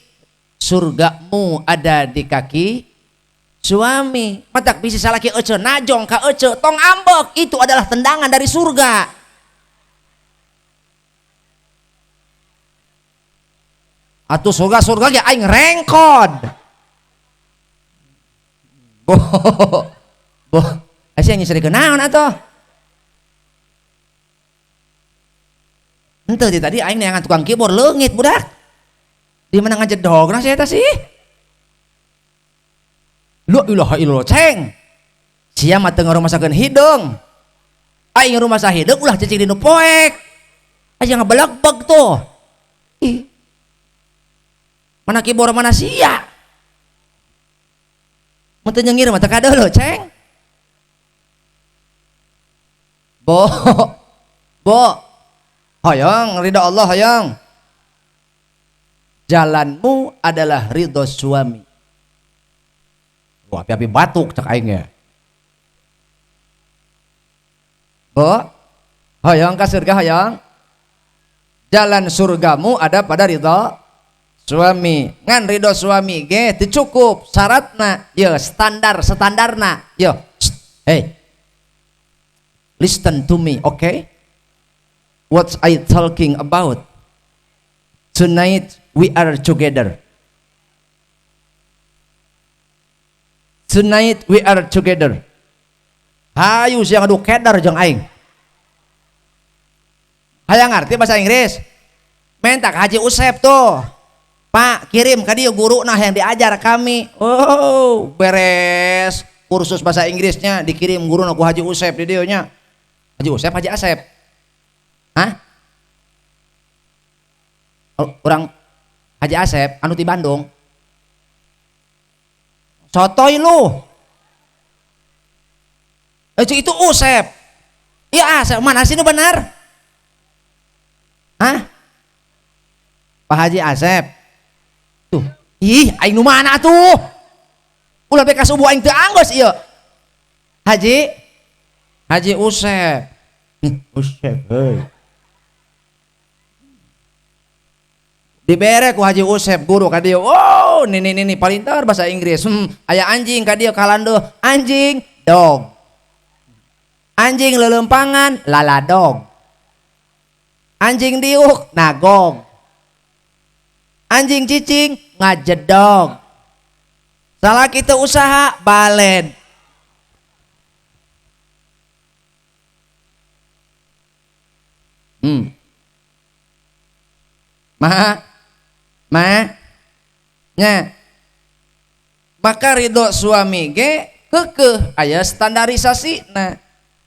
S1: surgamu ada di kaki suami matak bisa salaki ece najong ka ece tong ambek itu adalah tendangan dari surga atuh surga ge aing rengkod boh asa nyisirikeun naon atuh henteu tadi aing neangan tukang keyboard leungit budak di mana ngajedog nang saya sih la ilaha illallah ceng sia mah teu ngarumasakeun hidung aing rumasa hidung ulah cicing dinu poek aya ngabelag-bag tuh ih mana keyboard mana sia mun teu nyengir mah teu kadeuleuh ceng bo hoyong ridho Allah hoyong jalanmu adalah ridho suami. Wah, api-api batuk cek aing ya. Hoyong ka surga hoyong. Jalan surgamu ada pada ridho suami. Ngan ridho suami ge teu cukup syaratna, ye standarna. Yo. Hey. Listen to me, okay? What I talking about? Tonight we are together. Tonight we are together. Hayu siang adu kedar jeung aing. Hayang ngarti bahasa Inggris. Mentak Haji Usep tuh. Pak, kirim ka dieu guruna yang diajar kami. Oh, beres kursus bahasa Inggrisnya dikirim guruna ku Haji Usep di dieu nya. Haji Usep, Haji Asep. Hah? Orang Haji Asep anu di Bandung sotoy lu itu Usep iya Asep mana sih itu benar hah Pak Haji Asep tuh ih aing nu mana tuh ulah bekas ubu aing teu anggos ieu Haji Usep Usep heuy dibere ku Haji Usep guru ka dieu oh nini palintar bahasa Inggris aya anjing ka dieu kalando anjing dog anjing lelempangan laladog anjing diuk nagog anjing cicing ngajedog salah kita usaha balen nya maka ridho suami ge kekeh aya standarisasi nah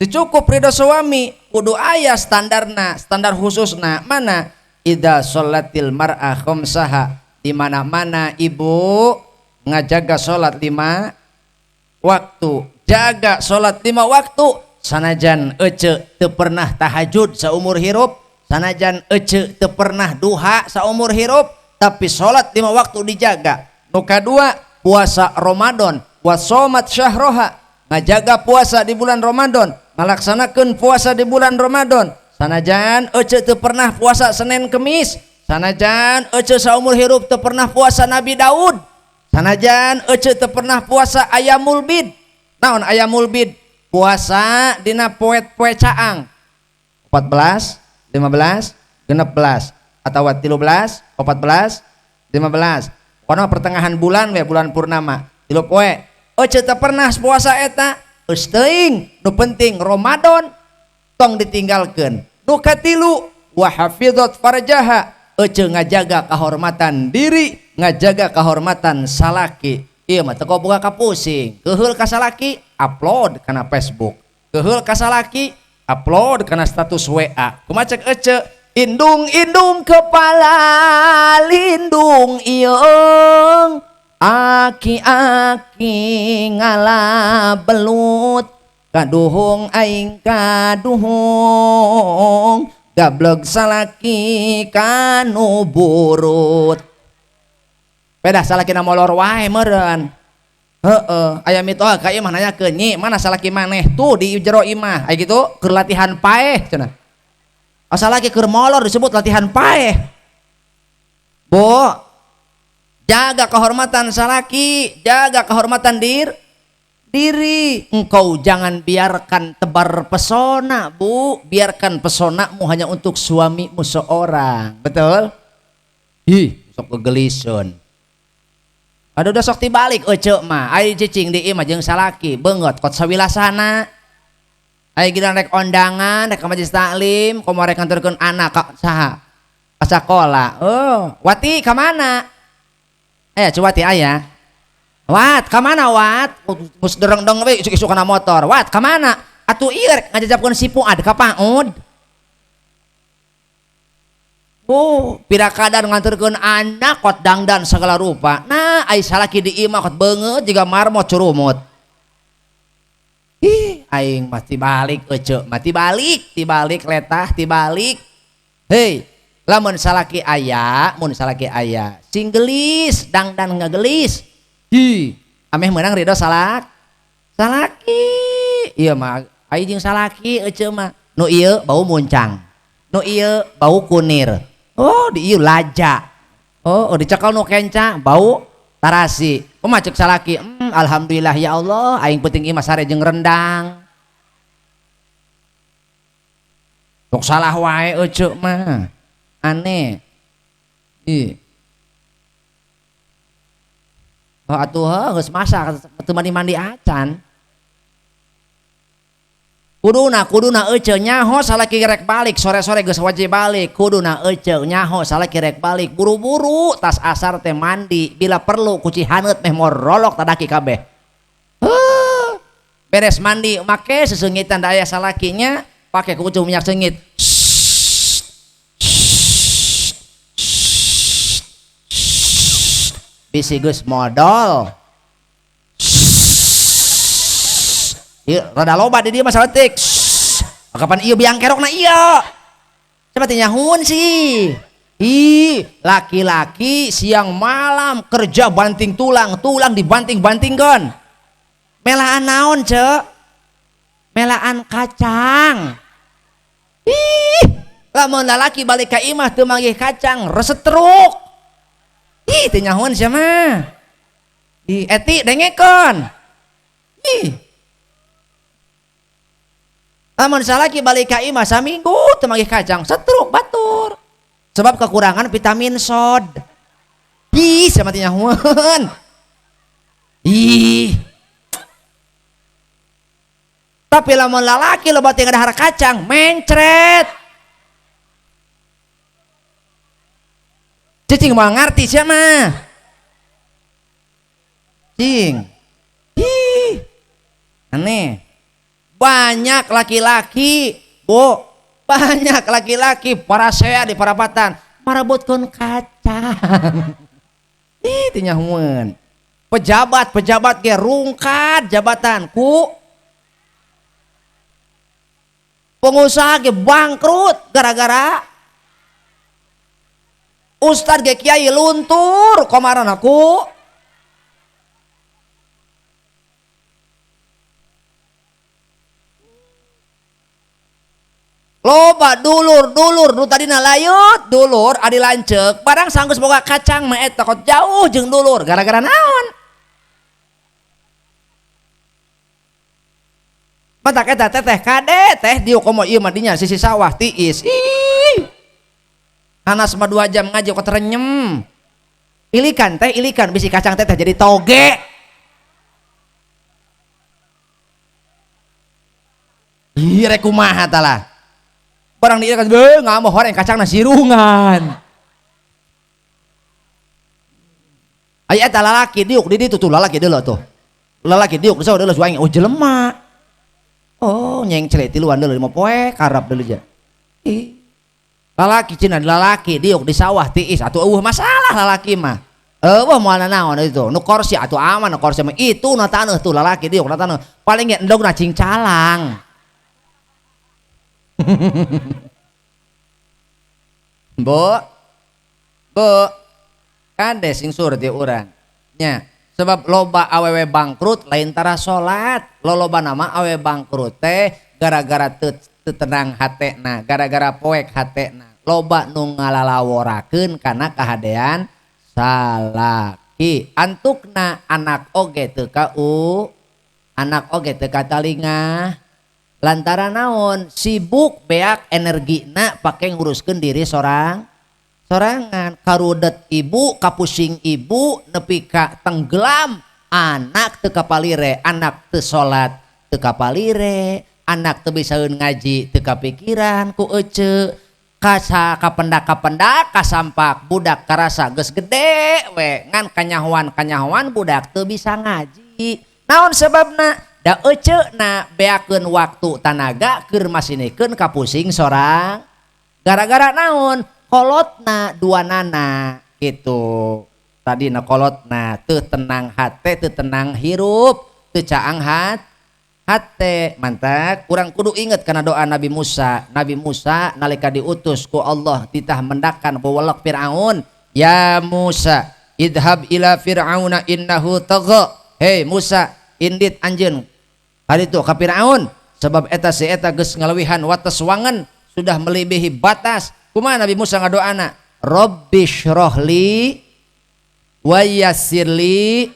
S1: dicukup ridho suami kudu aya standarna standar khususna mana idza sholatil mar'ah khamsaha di mana-mana ibu ngajaga salat 5 waktu jaga salat 5 waktu sanajan ece teu pernah tahajud saumur hirup sanajan ece teu pernah duha saumur hirup tapi salat 5 waktu dijaga nu kadua puasa Ramadan wa shomat syahroha ngajaga puasa di bulan Ramadan, ngalaksanakeun puasa di bulan Ramadan. Sanajan ece teu pernah puasa Senin Kemis, sanajan ece saumur hirup teu pernah puasa Nabi Daud, sanajan ece teu pernah puasa Ayamul Bid. Naon Ayamul Bid? Puasa dina poe-poe caang 14, 15, 16 atawa 13, 14, 15. Pokona pertengahan bulan we bulan purnama 3 poe. Ece teu pernah puasa eta, geus teuing. Nu penting Ramadan tong ditinggalkeun. Nu katilu wa hafizat farjaha, ece ngajaga kahormatan diri, ngajaga kahormatan salaki. Ieu mah teu boga kapusing. Keheul ka salaki upload kana Facebook, keheul ka salaki upload kana status WA. Kumaha cek ece? Indung-indung kepala lindung ieung, aki-aki ngala belut, kaduhung aing kaduhung, gablog salaki kanu burut. Beda salaki na molor wae meureun. Aya mitoha ka ieu mah nanyakeun nyi, mana salaki maneh tuh di jero imah. Aya kitu keur latihan paeh cenah. Asa laki keur molor disebut latihan paeh. Bu, jaga kehormatan salaki, jaga kehormatan diri. Engkau jangan biarkan tebar pesona, Bu. Biarkan pesonamu hanya untuk suamimu seorang. Betul? Sok kegelisun. Aduh udah sok tibalik ece mah. Ai cicing di imah jeung salaki beungeut kot sawilasana. Ai gila rek ondangan, rek majelis taklim, komo rek nganturkeun anak ka saha? Ka sakola. Oh, Wati ka mana? Aya Wati aya. Wat, ka mana Wat? Mus dereng-dereng we isuk-isuk kana motor. Wat, ka mana? Atuh ieu rek ngajajabkeun si Puad ka Paud. Oh, pira kadar nganturkeun anak kot dangdan segala rupa. Nah, ai salaki di imah kot beungeut jiga marmot curumut. Aing mati balik ece, mati balik letah tibalik. Hei, lamun salaki aya, mun salaki aya, sing gelis, dangdan ngagelis. Ameh meunang ridho salaki. Ieu mah ai jeung salaki ece mah. Nu ieu bau muncang. Nu ieu bau kunir. Oh, di ieu laja. Oh, dicekal nu kenca bau tarasi. Pemacek salaki. Alhamdulillah ya Allah, aing penting ieu mah sare jeung rendang. Sok salah wae ece mah. Aneh. Oh atuh geus masak teu mandi acan. Kuduna ece nyaho salaki rek balik sore-sore geus wajib balik. Kuduna ece nyaho salaki rek balik buru-buru tas asar teh mandi, bila perlu kuci haneut meh morolok tadaki kabeh. Beres mandi make sesengitan da aya salakinya, pake kucu minyak sengit. Bisi geus modal. Ieu rada loba di dieu mah saletik. Kapan ieu biang kerokna ieu? Coba teh nyahun sih. Laki-laki siang malam kerja banting tulang dibanting-bantingkeun. Melaan naon, Cek? Melaan kacang. Lamun lalaki balik ka imah teu manggih kacang, resetruk. Teu nyahun sia mah. Eti dengekeun. Lamun salaki balik ka imah saminggu teu manggih kacang, setruk batur. Sebab kekurangan vitamin sod. Sia mah teu nyahun. Tapi lamun lalaki loba teu ngadahar kacang, mencret. Cicing mau ngarti sia mah. Cing. Aneh. Banyak laki-laki, Bu. Banyak laki-laki para saya di parapatan marabutkeun kacang. Teu nyahoeun. Pejabat ge rungkat jabatan ku pengusaha ge bangkrut gara-gara ustad ge kiai luntur komaran aku loba dulur nu tadina layut dulur adi lanceuk barang sanggeus boga kacang mah eta kos jauh jeung dulur gara-gara naon matak eta teteh kade teh diuk komo ieu mah dinya sisi sawah tiis ih anas mah 2 jam ngaji kok terenyem ilikan bisi kacang teteh jadi toge ih rek kumaha tah lah barang diikan nggak mau horeng kacang sirungan aya eta lalaki diuk di ditu tuh lalaki deuleu tuh lalaki diuk geus deuleu suang oh jelema oh nyeng celek tiluan deuleu mau poe karab deuleu ja ih lalaki cina lalaki diuk di sawah tiis atuh eueuh masalah lalaki mah eueuh moal naon itu nu korsi atuh aman nu korsi mah itu na taneuh tuh lalaki diuk na taneuh paling ge endogna cing calang Bu kade sing surti urang nya sebab loba awewe bangkrut lain tara salat loba nama awewe bangkrut teh gara-gara teu tenang hatena gara-gara poek hatena loba nu ngalalaworakeun kana kahadean salaki antukna anak oge teu anak oge teu katalingah lantaran naon sibuk beak energina pake nguruskeun diri sorangan karudet ibu kapusing ibu nepi ka tenggelam anak teu kapalire anak teu salat teu kapalire anak teu bisaeun ngaji teu kapikiran ku ece kapendak kasampak budak karasa geus gede we ngan kanyahoan budak teu bisa ngaji naon sebabna da eceuna beakeun waktu tanaga keur masinikeun kapusing sorang gara-gara naon kolotna duanana gitu tadina kolotna teu tenang hate teu tenang hirup teu caang hate mantap urang kudu inget kana doa Nabi Musa nalika diutus ku Allah titah mendakan bawalak Firaun ya Musa idhab ila fir'auna innahu tagha hei Musa indit anjeun itu ka Firaun sebab eta si eta geus ngalewihan wates wangen sudah melebihi batas kumaha Nabi Musa ngadoana Rabbi syrahli wa yassirli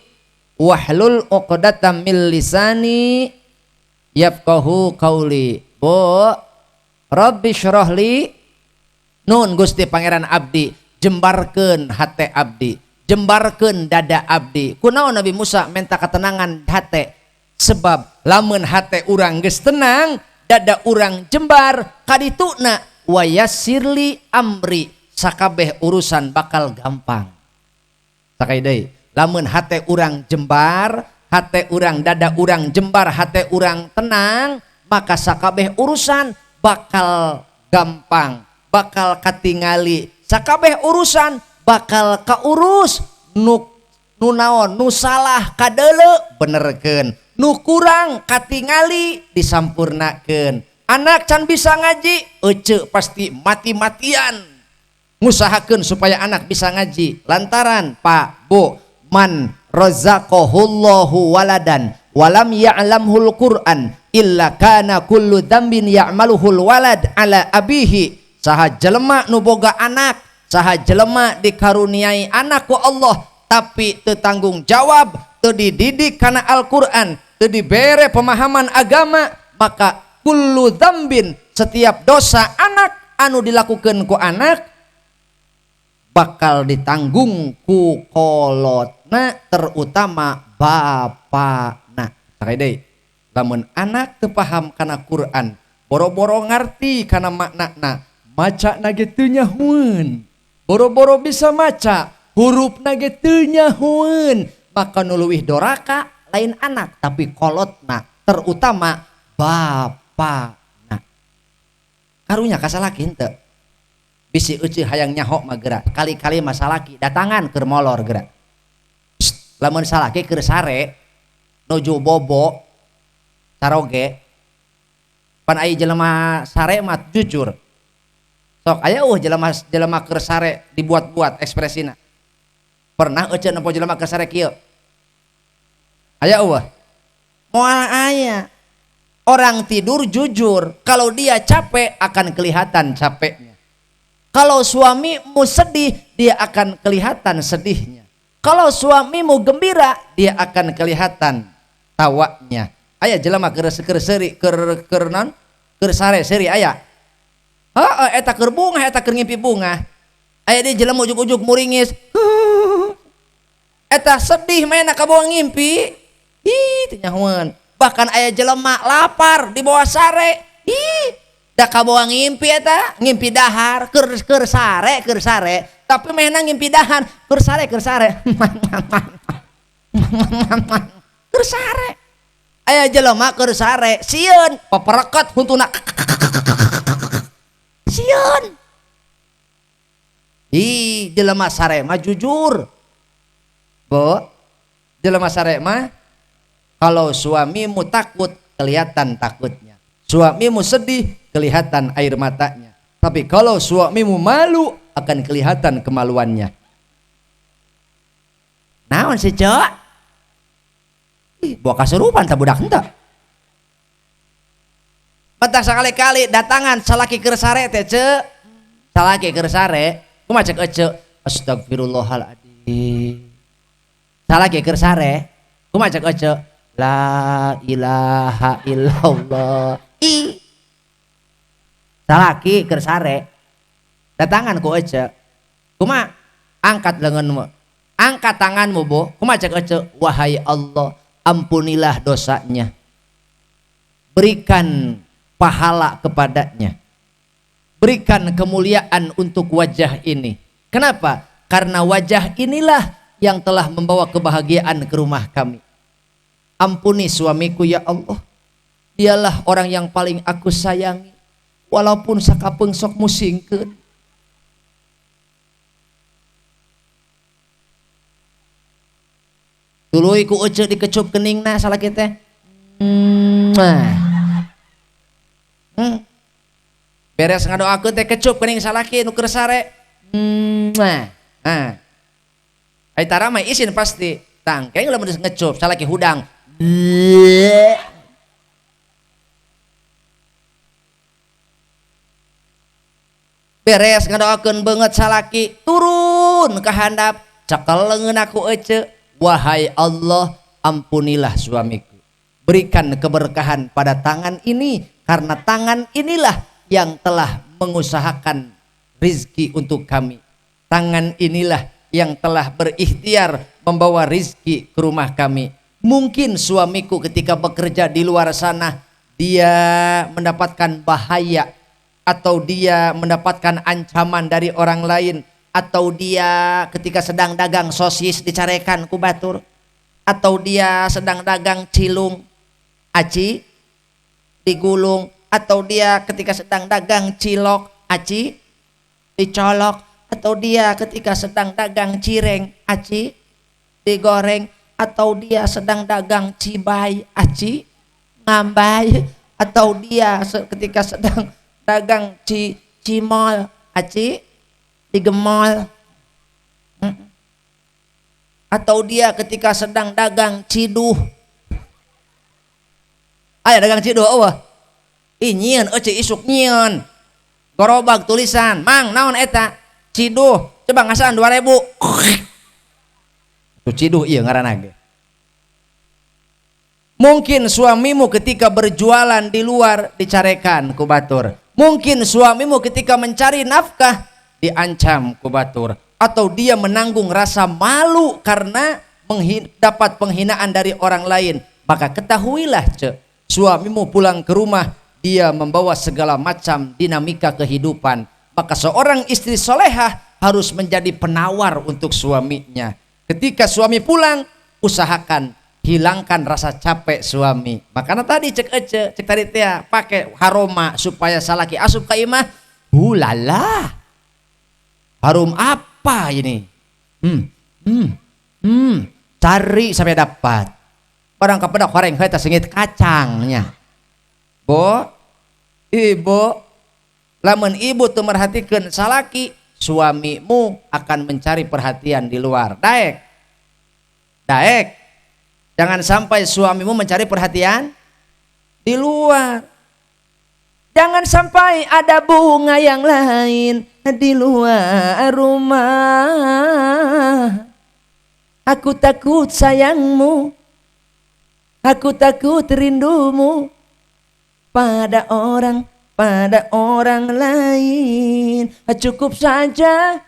S1: wahlul 'uqdatam min lisani yafqahu qauli bo Rabbi syrahli nun Gusti Pangeran abdi jembarkeun hate abdi jembarkeun dada abdi kunaon Nabi Musa minta ketenangan hate sebab lamun hate urang geus tenang dada urang jembar kadituna wa yassirli amri sakabeh urusan bakal gampang sakai deui lamun hate urang jembar hate urang dada urang jembar hate urang tenang maka sakabeh urusan bakal gampang bakal katingali sakabeh urusan bakal kaurus nu naon nu salah kadeuleu benerkeun nu kurang katingali disampurnakeun anak can bisa ngaji ece pasti mati-matian ngusahakeun supaya anak bisa ngaji lantaran Pak Bu man razaqahullahu waladan walam ya'lamhul Qur'an illa kana kullu dzambin ya'maluhul walad ala abihi saha jelema nu boga anak saha jelema dikaruniai anak ku Allah tapi teu tanggung jawab teu dididik kana Al-Qur'an teu dibere pemahaman agama maka kullu dzambin setiap dosa anak anu dilakukeun ku anak bakal ditanggung ku kolotna terutama bapana sakai deui lamun anak teu paham kana Quran boro-boro ngarti kana maknana macana ge teu nyahoeun boro-boro bisa maca hurufna ge teu nyahoeun maka nu leuwih doraka lain anak tapi kolotna terutama bapana karunya kasalaki henteu bisi eueuh hayang nyaho mah geura kali-kali masalaki datangan keur molor geura lamun salaki keur sare nuju bobo saroge pan aya jelema sare mah jujur sok aya jelema keur sare dibuat-buat ekspresina pernah eueuh nempo jelema keur sare kieu aya moal aya Orang tidur jujur, kalau dia capek akan kelihatan capeknya. Kalau suamimu sedih, dia akan kelihatan sedihnya. Kalau suamimu gembira, dia akan kelihatan tawanya. Aya jelema keur seri keur sare seri aya. Heeh, eta keur bunga, eta keur ngimpi bunga. Aya dia jelema ujug-ujug muringis. Eta sedih mena kabawa ngimpi. Ih, teu nyahoeun. Bahkan aya jelema lapar di bawah sare. Ih, da kabawa ngimpi eta, ngimpi dahar, keur sare. Tapi mena ngimpi dahar, keur sare. Keur sare. Aya jelema keur sare, sieun, paparekat huntuna. Sieun. Ih, jelema sare mah jujur. Bo, jelema sare mah kalau suamimu takut kelihatan takutnya. Suamimu sedih kelihatan air matanya. Tapi kalau suamimu malu akan kelihatan kemaluannya. Naon sih, Cok? Ih, bawa kasurupan tak budak henteu. Patah sekali-kali datangan salaki keur sare teh, Cek. Salaki keur sare, kumaha cek ece? Astagfirullahaladzim. Salaki keur sare, kumaha cek ece? La ilaha illallah. Ih. Salaki keur sare, datangan ku ece. Kumaha? Angkat leungeunmu. Angkat tanganmu, Bo. Kumaha cek ece? Wahai Allah, ampunilah dosanya, berikan pahala kepadanya, berikan kemuliaan untuk wajah ini. Kenapa? Karena wajah inilah yang telah membawa kebahagiaan ke rumah kami. Ampuni suamiku ya Allah, dialah orang yang paling aku sayangi, walaupun sakapeung sok musingkeun. Tuluy ku ece dikecup keningna salaki teh. Beres ngadoakeun teh kecup kening salaki nu keur sare. Ai tara mah isin pasti. Tangkeng lamun ngecup salaki hudang. Beres ngadoakeun beungeut salaki, turun ka handap, cekel leungeun aku ece. Wahai Allah, ampunilah suamiku, berikan keberkahan pada tangan ini, karena tangan inilah yang telah mengusahakan rizki untuk kami. Tangan inilah yang telah berikhtiar membawa rizki ke rumah kami. Mungkin suamiku ketika bekerja di luar sana, dia mendapatkan bahaya, atau dia mendapatkan ancaman dari orang lain, atau dia ketika sedang dagang sosis dicarekan ku batur, atau dia sedang dagang cilung aci digulung, atau dia ketika sedang dagang cilok aci dicolok, atau dia ketika sedang dagang cireng aci digoreng, atau dia sedang dagang cibay aci ngambay, atau dia ketika sedang dagang cimol aci digemol, atau dia ketika sedang dagang ciduh. Aya dagang ciduh eueuh. Ih nyieun ece isuk nyieun. Gorobag tulisan, "Mang, naon eta?" Ciduh. Coba ngasahan 2000. Tuh ciduh ieu ngaranna ge. Mungkin suamimu ketika berjualan di luar dicarekan ku batur. Mungkin suamimu ketika mencari nafkah diancam ku batur, atau dia menanggung rasa malu karena dapat penghinaan dari orang lain. Maka ketahuilah, Cek, suamimu pulang ke rumah, dia membawa segala macam dinamika kehidupan. Maka seorang istri solehah harus menjadi penawar untuk suaminya. Ketika suami pulang, usahakan hilangkan rasa capek suami. Makanya tadi cek tadi teh pakai haroma supaya salaki asup ka imah. Hulala. Harum apa ini? Cari sampai dapat. Orang kepedak goreng heta sengit kacangnya. Bo, ibu, lamun ibu tuh merhatikan salaki, suamimu akan mencari perhatian di luar. Daek. Jangan sampai suamimu mencari perhatian di luar. Jangan sampai ada bunga yang lain di luar rumah. Aku takut sayangmu, aku takut rindumu pada orang lain. Cukup saja,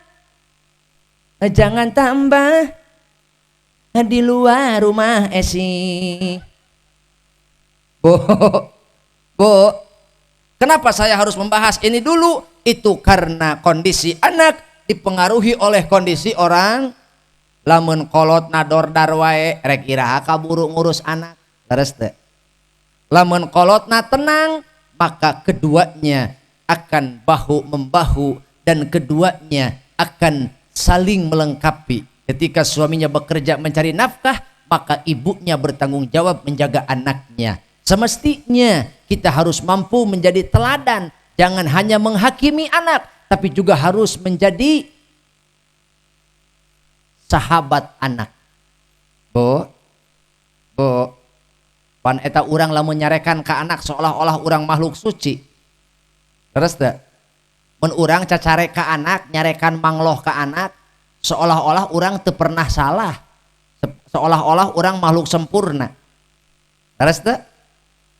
S1: jangan tambah di luar rumah esi. Bu, kenapa saya harus membahas ini dulu? Itu karena kondisi anak dipengaruhi oleh kondisi orang. Lamun kolot nador darwae rek iraha kaburu ngurus anak. Terus teh. Lamun kolot na tenang, maka keduanya akan bahu membahu dan keduanya akan saling melengkapi. Ketika suaminya bekerja mencari nafkah, maka ibunya bertanggung jawab menjaga anaknya. Semestinya kita harus mampu menjadi teladan, jangan hanya menghakimi anak, tapi juga harus menjadi sahabat anak. Bu, pan eta urang lamun nyarekan ke anak seolah-olah urang makhluk suci. Terus teh, mun urang cacare ke anak, nyarekan mangloh ke anak, seolah-olah urang teu pernah salah, seolah-olah urang makhluk sempurna. Terus teh,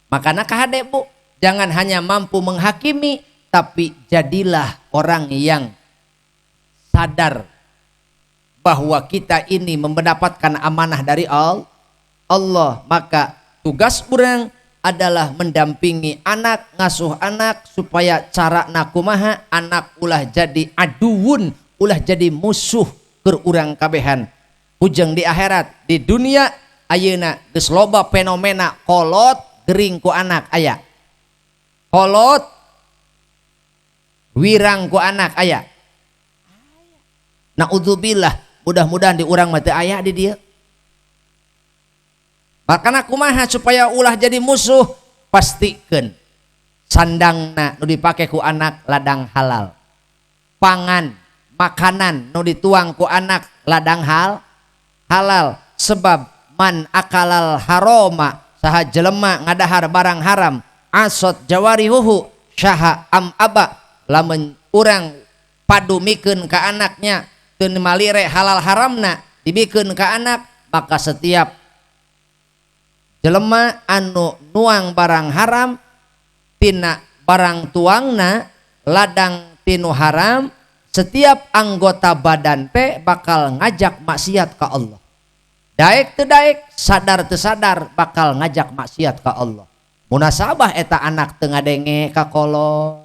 S1: makana kahade bu, jangan hanya mampu menghakimi, tapi jadilah orang yang sadar bahwa kita ini mendapatkan amanah dari Allah. Maka tugas orang adalah mendampingi anak, ngasuh anak supaya cara nakumaha anak ulah jadi aduun, ulah jadi musuh keur urang kabehan. Ujung di akhirat, di dunia ayeuna geus loba fenomena kolot gering ku anak aya. Kolot wirang ku anak aya. Naudzubillah, mudah-mudahan di urang mah teu aya di dieu. Makana kumaha supaya ulah jadi musuh, pastikeun sandangna nu dipake ku anak ladang halal. Pangan, makanan nu dituang ku anak ladang halal. Sebab man akalal haroma, saha jelema ngadahar barang haram, asot jawarihuhu syaha am aba. Lamun urang padu mikeun ka anaknya teu malire halal haramna dibikeun ka anak, maka setiap jelema anu nuang barang haram tina barang tuangna ladang tinu haram, setiap anggota badan teh bakal ngajak maksiat ka Allah. Daek teu daek, sadar teu sadar bakal ngajak maksiat ka Allah. Munasabah eta anak teu ngadenge ka kolot,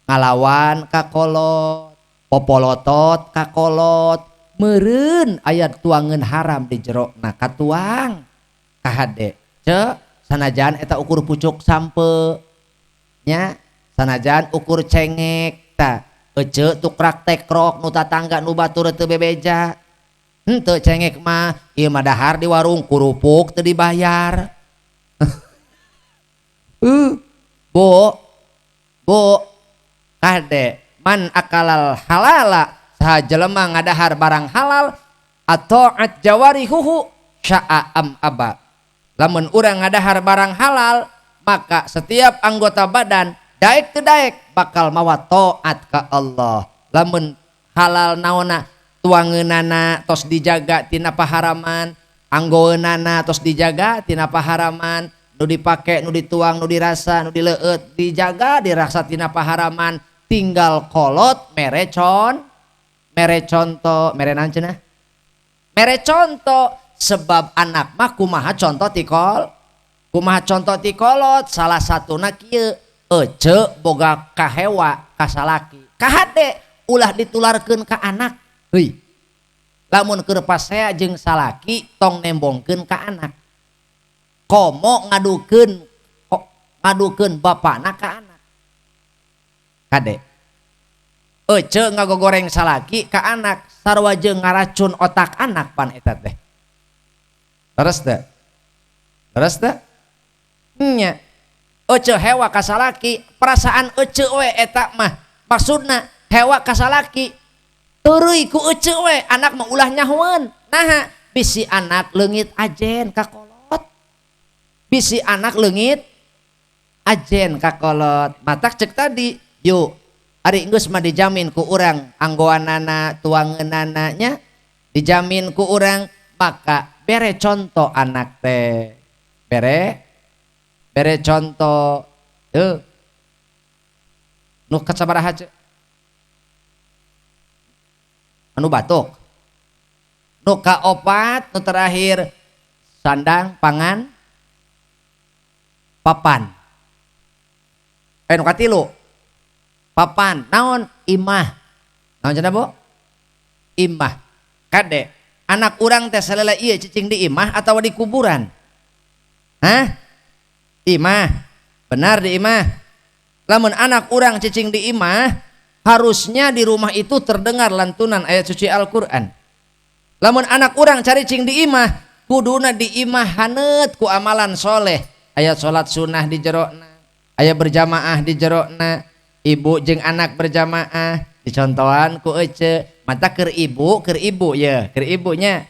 S1: ngalawan ka kolot, popolotot ka kolot, meureun ayat tuangeun haram di jero na katuang kahade. Sanajan eta ukur pucuk sampe nya, sanajan ukur cengek ta ece tukrak tekrok nu tatangga nu batur teu bebeja. Henteu cengek mah ieu mah dahar di warung kurupuk teu dibayar. Bu kade man akalal halala, saha jelema ngadahar barang halal atau at jawarihuhu sya'a am aba. Lamun urang ngadahar barang halal, maka setiap anggota badan daek teu daek bakal mawa taat ka Allah. Lamun halal naonna tuangeunana tos dijaga tina paharaman, anggoeunana tos dijaga tina paharaman, nu dipake, nu dituang, nu dirasa, nu dileueut dijaga dirasa tina paharaman, tinggal kolot mere contoh, mere naon cenah? Mere contoh. Sebab anak mah kumaha contoh ti kolot, salah satuna kieu ece boga kahewa kasalaki kahade ulah ditularkeun ka anak. Heuy, lamun keur pasea jeung salaki tong nembongkeun ka anak, komo ngadukeun bapana ka anak. Kade ece ngagogoreng salaki ka anak sarua jeung ngaracun otak anak pan eta teh. Terus teh nya ece hewa ka salaki, perasaan ece we eta mah maksudna hewa ka salaki teuruy ku ece we, anak mah ulah nyahoeun. Naha bisi anak leungit ajen ka kolot, bisi anak leungit ajen kakolot matak cek tadi yuk ari geus mah dijamin ku urang anggoanana tuangeunana nya dijamin ku urang maka bere contoh anak teh bere contoh nu kasabaraha ce anu batuk nu kaopat nu terakhir sandang pangan papan nu katilu papan naon imah naon cenah Bu imah kade anak urang teh salela ieu cicing di imah atau di kuburan hah imah benar di imah lamun anak urang cicing di imah harusnya di rumah itu terdengar lantunan ayat suci Al-Quran. Lamun anak urang cari cing di imah kuduna di imah haneut ku amalan soleh ayat sholat sunnah di jerona ayat berjamaah di jerona ibu jeung anak berjamaah dicontohan ku ece mata keur ibu ya keur ibunya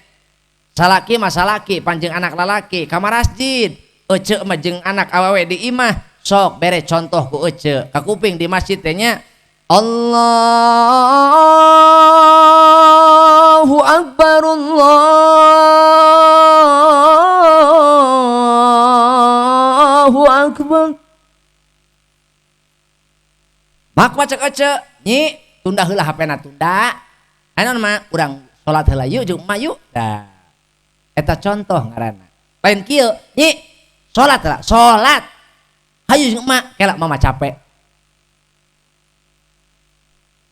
S1: salaki mah salaki panjang anak lalaki ka masjid ece mah jeung anak awewe di imah sok bere contoh ku ece ka kuping di masjid teh nya Allahu Akbar Allahu Akbar mak macak ece nyi tunda heula hapena tunda anu mah urang salat heula yuk jeung emak yuk dah eta contoh ngaranna lain kieu nyi salat heula salat hayu jeung emak kelak mama capek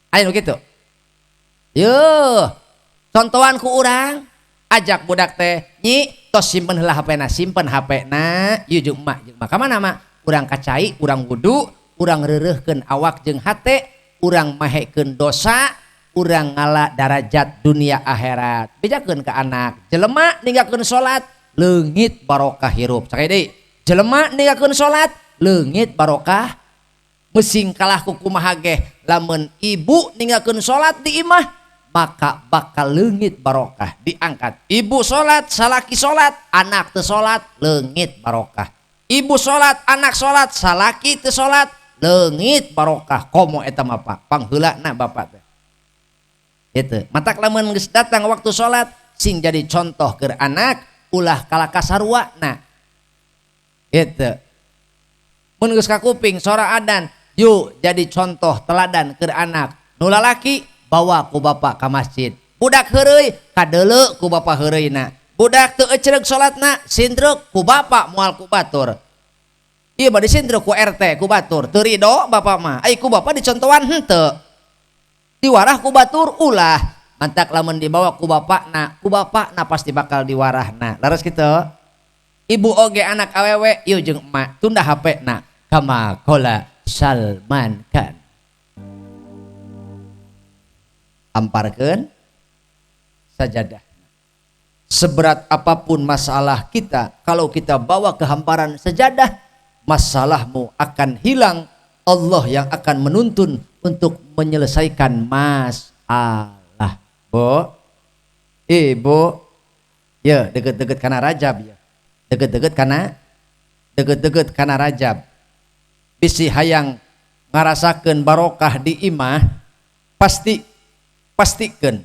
S1: ayo gitu yuh contohan ku urang ajak budak teh nyi tos simpen heula hapena simpen hapena yuk jeung emak ka mana mah urang kacai urang wudu urang reureuhkeun awak jeung hate urang mahekeun dosa urang ngala darajat dunia akhirat bejakeun ka anak jelema ninggalkeun salat leungit barokah hirup sakaya deui jelema ninggalkeun salat leungit barokah mesing kalah ku kumaha ge lamun ibu ninggalkeun salat di imah maka bakal leungit barokah diangkat ibu salat salaki salat anak teu salat leungit barokah ibu salat anak salat salaki teu salat leungit barokah komo eta mah Pak pangheulana bapak teh itu matak lamun geus datang waktu salat sing jadi contoh keur anak ulah kala kasarwana itu mun geus ka kuping sora adan yuk jadi contoh teladan keur anak nu lalaki bawa ku bapak ka masjid budak heureuy kadeuleu ku bapak heureuйna budak teu ecereug salatna sindreuk ku bapak moal ku batur ieu mah disindreuk ku RT ku batur teu ridho bapak mah ai ku bapak dicontohan henteu diwarah ku batur ulah mantak lamun dibawa ku bapakna pasti bakal diwarahna laras kitu ibu oge anak awewe ieu jeung emak tunda hapena kama qala Salman Khan amparkeun sajadah seberat apapun masalah kita kalau kita bawa ke hamparan sajadah masalahmu akan hilang Allah yang akan menuntun untuk menyelesaikan masalah Bu ibu ya deket-deket kana Rajab ya deket-deket kana Rajab bisi hayang ngarasakeun barokah di imah pastikeun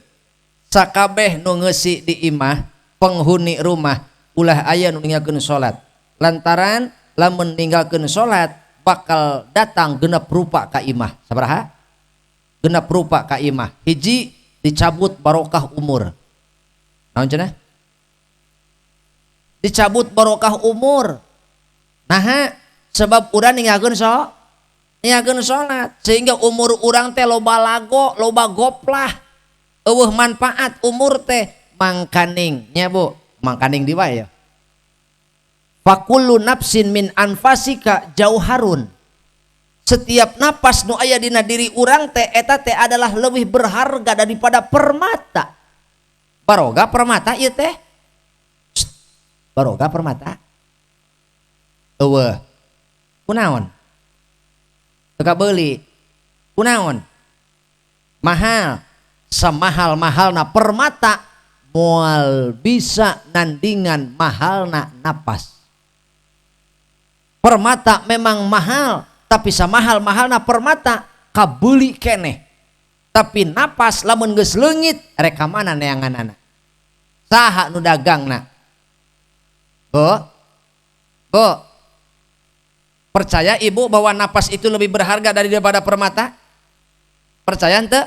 S1: sakabeh nu ngeusi di imah penghuni rumah ulah aya nu ninggalkeun salat lantaran lamun ninggalkeun salat bakal datang genep rupa ka imah sabaraha genep rupa ka imah hiji dicabut barokah umur naon cenah dicabut barokah umur naha sebab urang ninggalkeun salat sehingga umur urang teh loba lago loba goplah eueuh manfaat umur teh mangkaning nya Bu mangkaning di wae ya fakullu nafsin min anfasika jauharun setiap napas nu aya dina diri urang teh eta teh adalah lebih berharga daripada permata baroga permata ieu teh baroga permata eueuh kunaon teu kabeuli kunaon mahal samahal-mahalna permata moal bisa nandingan mahalna napas Permata memang mahal, tapi samahal-mahalna permata kabeli keneh. Tapi napas lamun geus leungit rek ka mana neanganana? Saha nu dagangna? Bu, percaya ibu bahwa napas itu lebih berharga daripada permata? Percaya ente?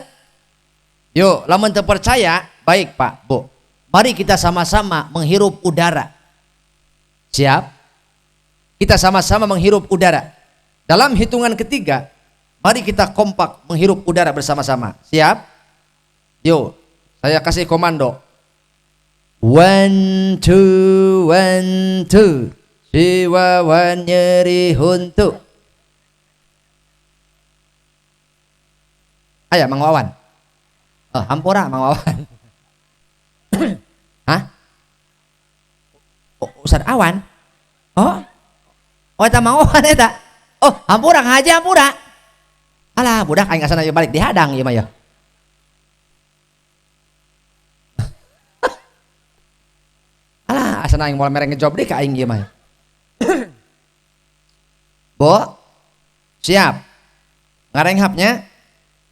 S1: Yuk, lamun teu percaya, baik Pak, Bu. Mari kita sama-sama menghirup udara. Siap? Kita sama-sama menghirup udara. Dalam hitungan ketiga, mari kita kompak menghirup udara bersama-sama. Siap? Yuk, saya kasih komando. 1, 2, 1, 2. Si Wawan nyeri huntu. Ayo Mang Wawan. Hampura Mang Wawan. Hah? Ustaz Awan? Oh eta Mang Wawan eta. Oh, hampura ngaji hampura. Alah, budak aing asana balik dihadang ieu mah ya. Alah, asana aing moal mere ngejob deui ka aing ieu mah. Bo, siap. Ngarenghapnya.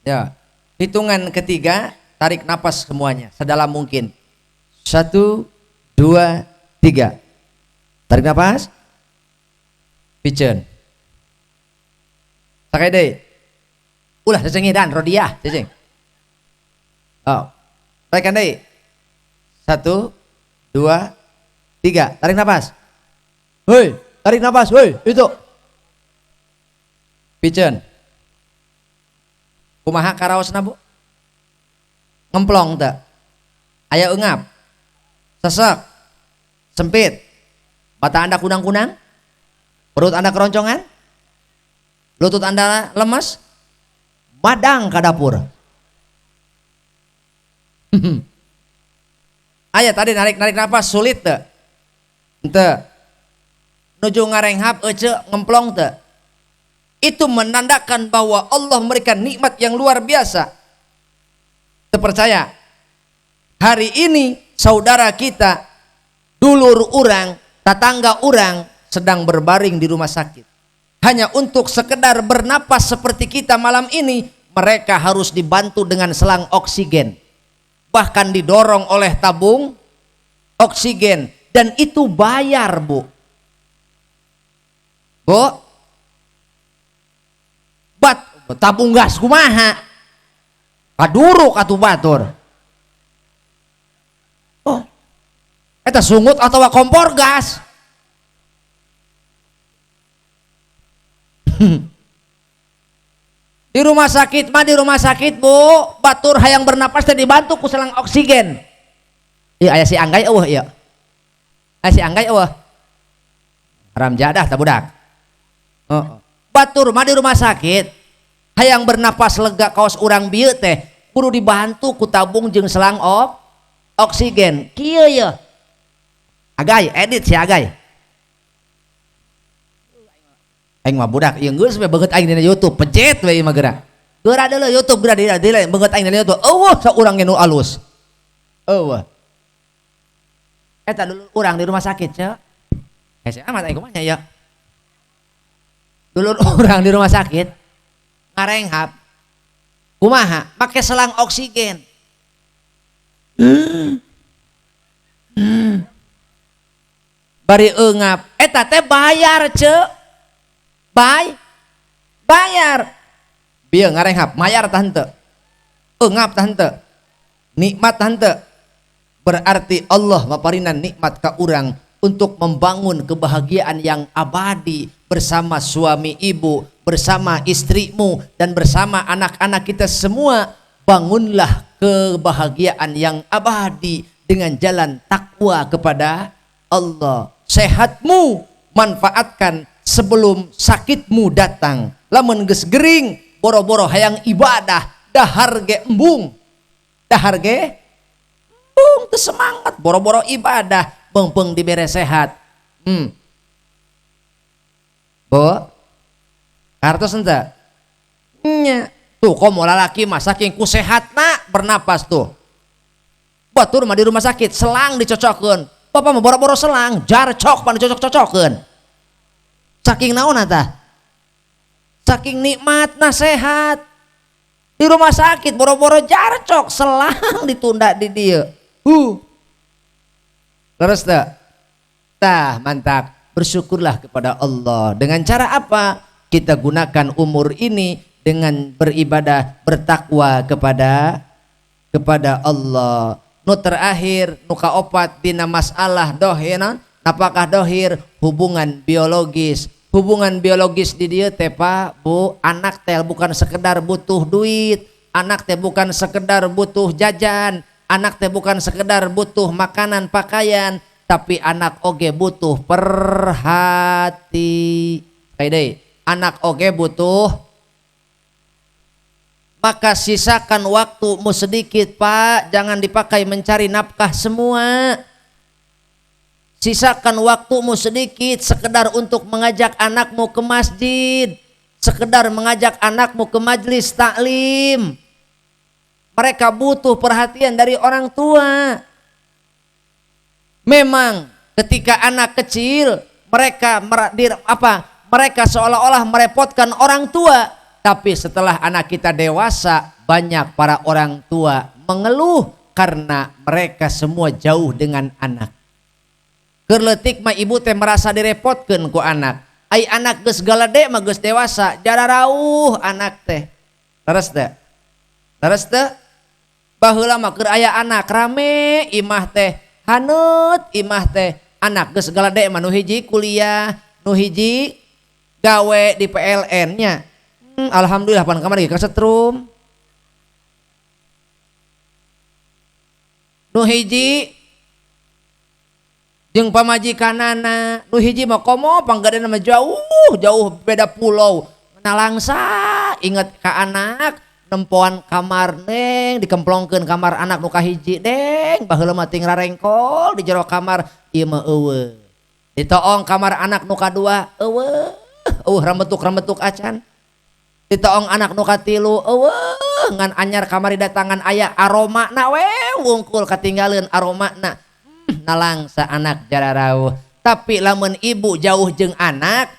S1: Ya. Hitungan ketiga, tarik napas semuanya sedalam mungkin. 1, 2, 3. Tarik napas. Piceun. Sakai deui. Ulah cacing dan Rodiah, cacing. Oh. Tarikan deui. 1, 2, 3. Tarik napas. Hei, tarik napas, hei, itu. Piceun. Kumaha karaosna Bu? Ngemplong teu? Aya eungap? Sesek? Sempit? Mata Anda kunang-kunang? Perut Anda keroncongan? Lutut Anda lemas? Madang ka dapur. Aya tadi narik napas sulit teu? Henteu. Nuju ngarenghap ece ngemplong teu? Itu menandakan bahwa Allah memberikan nikmat yang luar biasa. Terpercaya? Hari ini saudara kita, dulur orang, tetangga orang sedang berbaring di rumah sakit. Hanya untuk sekedar bernapas seperti kita malam ini, mereka harus dibantu dengan selang oksigen. Bahkan didorong oleh tabung oksigen. Dan itu bayar Bu. Bu, tabung gas kumaha? Kaduruk atuh batur. Oh, eta sungut atau kompor gas? Di rumah sakit mah di rumah sakit Bu, batur hayang bernapas teh dibantu ku selang oksigen. Ieu aya si Anggai eueuh ieu. Aya si Anggai eueuh. Haram jadah tah budak. Batur mah di rumah sakit hayang bernapas lega kaos urang bieu teh kudu dibantu ku tabung jeung selang oksigen. Kieu ye. Agai edit si Agai. Aing mah budak ieu geus we beungeut aing dina YouTube, pencet we ieu mah geura. Geura deuleu YouTube geura deuleu beungeut aing dina YouTube. Eueuh saurang ge nu alus. Eueuh. Eta dulu urang di rumah sakit nya. Hese amat aing kumaha nya ya. Dulu urang di rumah sakit ngarenghap. Kumaha? Make selang oksigen. Bari eungap, eta teh bayar ce. Bayar. Bieu ngarenghap, mayar tah henteu. Eungap tah henteu. Nikmat tah henteu. Berarti Allah maparinan nikmat ka urang untuk membangun kebahagiaan yang abadi bersama suami ibu, bersama istrimu, dan bersama anak-anak kita semua. Bangunlah kebahagiaan yang abadi dengan jalan takwa kepada Allah. Sehatmu manfaatkan sebelum sakitmu datang. Lamun geus gering boro-boro hayang ibadah, dahar ge embung. Dahar ge embung teu semangat boro-boro ibadah, beung-beung dibere sehat. Bo, kartos ente? Nya. Tuh komo lalaki mah saking ku sehatna bernapas tuh. Batur mah di rumah sakit selang dicocokkeun. Bapak mah boro-boro selang, jar cok pan dicocok-cocokkeun. Saking naon tah? Saking nikmat nasihat. Di rumah sakit boro-boro jarcok selang ditunda di dia. Terus tah mantap. Bersyukurlah kepada Allah. Dengan cara apa? Kita gunakan umur ini dengan beribadah, bertakwa kepada Allah. Nu terakhir, nu kaopat dina masalah dohina, apakah dohir hubungan biologis. Hubungan biologis di dia teh Pak, Bu, anak teh bukan sekedar butuh duit, anak teh bukan sekedar butuh jajan, anak teh bukan sekedar butuh makanan pakaian, tapi anak oge butuh perhati. Kayak deh, anak oge butuh. Maka sisakan waktumu sedikit Pak, jangan dipakai mencari nafkah semua. Sisakan waktumu sedikit sekedar untuk mengajak anakmu ke masjid, sekedar mengajak anakmu ke majelis taklim. Mereka butuh perhatian dari orang tua. Memang ketika anak kecil mereka seolah-olah merepotkan orang tua, tapi setelah anak kita dewasa banyak para orang tua mengeluh karena mereka semua jauh dengan anak. Kerletik mah ibu teh merasa direpotkeun ku anak. Ai anak geus galede mah geus dewasa, jara rauh anak teh. Leres teh? Baheula mah keur aya anak rame imah teh, haneut imah teh. Anak geus galede mah nu hiji kuliah, nu hiji gawe di PLN nya. Alhamdulillah pan kamari kasetrum. Nu hiji jeung pamajikanana, nu hiji mah komo panggadena mah jauh beda pulau. Nalangsa inget ka anak, nempoan kamar neng dikemplongkeun kamar anak nu kahiji deng, baheula mah ting rarengkol di jero kamar ieu mah eueuh. Ditoong kamar anak nu kadua eueuh rambetuk acan. Ditoong anak nu katilu eueuh ngan anyar kamari datangan aya aromana we wungkul katinggalieun aromana. Nalangsa anak jara rauh. Tapi lamun ibu jauh jeung anak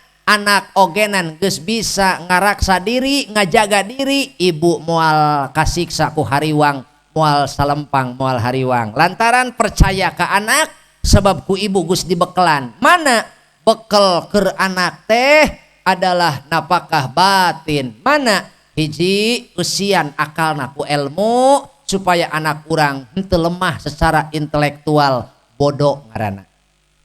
S1: ogenan geus bisa ngaraksa diri, ngajaga diri, ibu moal kasiksa ku hariwang, moal salempang, moal hariwang. Lantaran percaya ke anak, sebab ku ibu geus dibekelan. Mana bekel keur anak teh adalah napakah batin. Mana hiji usian akalna ku ilmu supaya anak urang henteu lemah secara intelektual, bodoh ngaranna.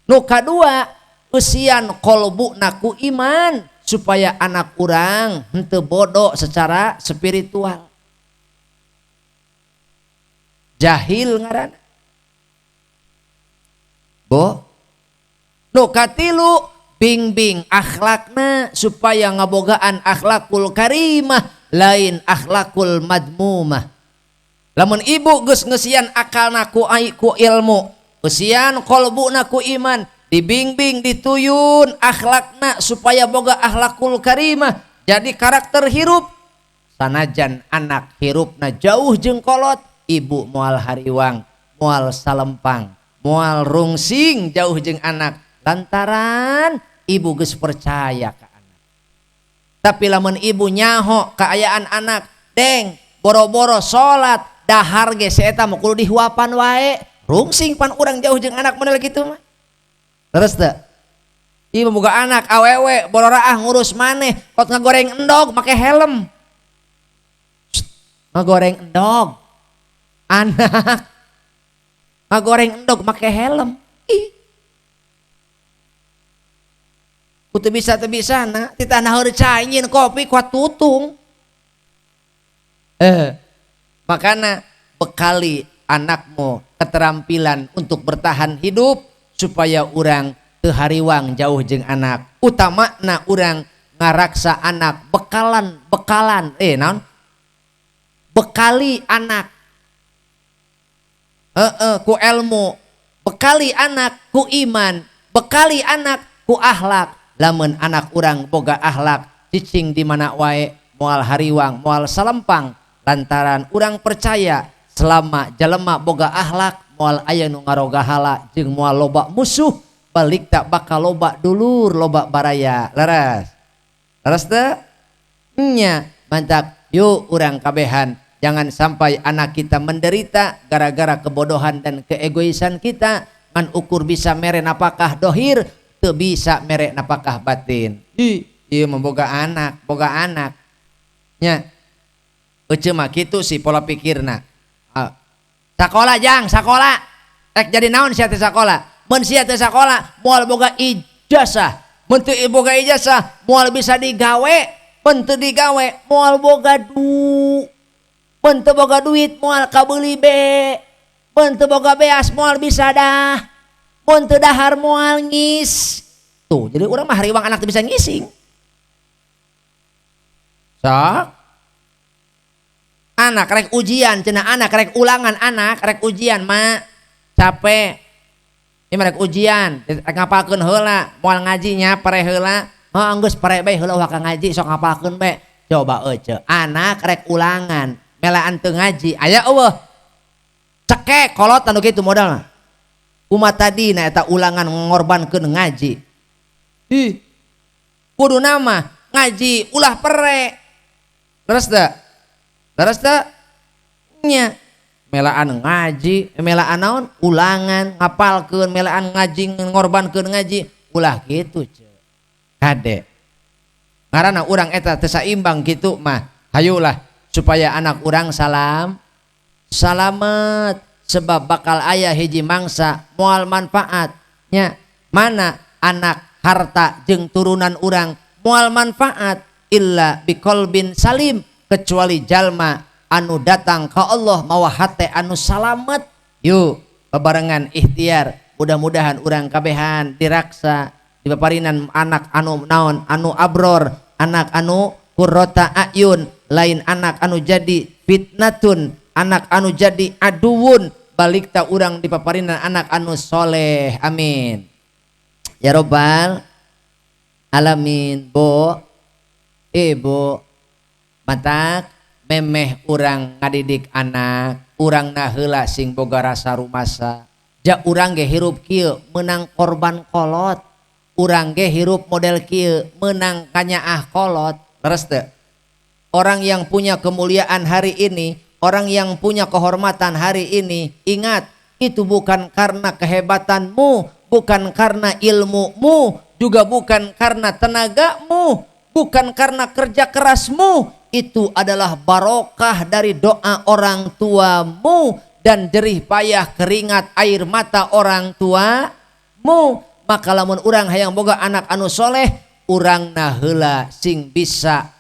S1: Nu kadua usian kolbuna ku iman supaya anak urang henteu bodoh secara spiritual. Jahil ngaranna. Bo. Nu katilu bimbing akhlakna supaya ngabogaan akhlakul karimah lain akhlakul madmumah. Lamun ibu geus ngeusian akalna ku ilmu, usian kolbuna ku iman, dibimbing dituyun akhlakna supaya boga akhlakul karimah, jadi karakter hirup. Sanajan anak hirupna jauh jeung kolot, ibu moal hariwang, moal salempang, moal rungsing jauh jeung anak. Lantaran ibu geus percaya ka anak. Tapi lamun ibu nyaho kaayaan anak, deng boro-boro salat dahar ge si eta mah kudu dihuapan wae. Rungsing pan urang jauh jeung anak model kitu mah. Terus teh ieu boga anak awewe bororaah ngurus maneh, kot ngagoreng endog make helm. Ngagoreng endog. Anak ngagoreng endog make helm. Ih. Ku teu bisa na ti tanah heureut caingin kopi kuat tutung. Makana bekali anakmu keterampilan untuk bertahan hidup supaya urang teu hariwang jauh jeung anak. Utamana urang ngaraksa anak bekalan naon? Bekali anak ku ilmu, bekali anak ku iman, bekali anak ku akhlak. Lamun anak urang boga akhlak, cicing di mana wae moal hariwang, moal salempang. Lantaran urang percaya selama jelema boga akhlak moal aya nu ngarogahala jeung moal loba musuh, balik tak bakal loba dulur loba baraya. Leres teu nya mantap. Yuk urang kabehan, jangan sampai anak kita menderita gara-gara kebodohan dan keegoisan kita. Ngan ukur bisa mere napakah dohir, teu bisa mere napakah batin. Ieu memboga anak, boga anak nya euceum mah kitu sih pola pikirna. Sakola jang, sakola rek jadi naon sia teh sakola. Mun sia teh sakola moal boga ijazah, mun teu boga ijazah moal bisa digawe, mun teu digawe moal boga mun teu boga duit moal kabeuli be, mun teu boga beas moal bisa dah, mun teu dahar moal ngis. Tuh jadi urang mah hariwang anak teu bisa ngising. Sok anak rek ujian cenah, anak rek ulangan, anak rek ujian mak capek ini rek ujian rek ngapalkeun heula moal ngajinya pare heula geus pare bae heula ka ngaji sok ngapalkeun bae. Coba eueuh anak rek ulangan melaan teu ngaji aya eueuh cekek kolot anu kitu modalna umat tadi na eta ulangan ngorbankeun ngaji. Kudu nama ngaji ulah pere. Leres teu nya melaan ngaji, melaan naon ulangan ngapalkeun, melaan ngaji ngorbankeun ngaji ulah kitu ce kade ngaranna urang eta teu saimbang kitu mah. Hayulah supaya anak urang salamet sebab bakal aya hiji mangsa moal manfaat nya. Mana anak harta jeung turunan urang moal manfaat illa biqalbin salim, kecuali jalma anu datang ka Allah mawa hate anu salamet. Yuk bebarengan ikhtiar, mudah-mudahan urang kabehan diraksa dipaparinan anak anu naon anu abror, anak anu qurrata ayun, lain anak anu jadi fitnatun, anak anu jadi aduun, balik ta urang dipaparinan anak anu soleh. Amin ya robbal alamin. Ibu matak memeh urang ngadidik anak urang na heula sing boga rasa rumasa. Ja urang ge hirup kieu menang korban kolot, urang ge hirup model kieu menang kanyaah kolot. Leres teu? Orang yang punya kemuliaan hari ini, orang yang punya kehormatan hari ini, ingat itu bukan karena kehebatanmu, bukan karena ilmumu, juga bukan karena tenagamu, bukan karena kerja kerasmu. Itu adalah barokah dari doa orang tuamu dan jerih payah keringat air mata orang tuamu. Maka lamun urang hayang boga anak anu soleh, urang na heula sing bisa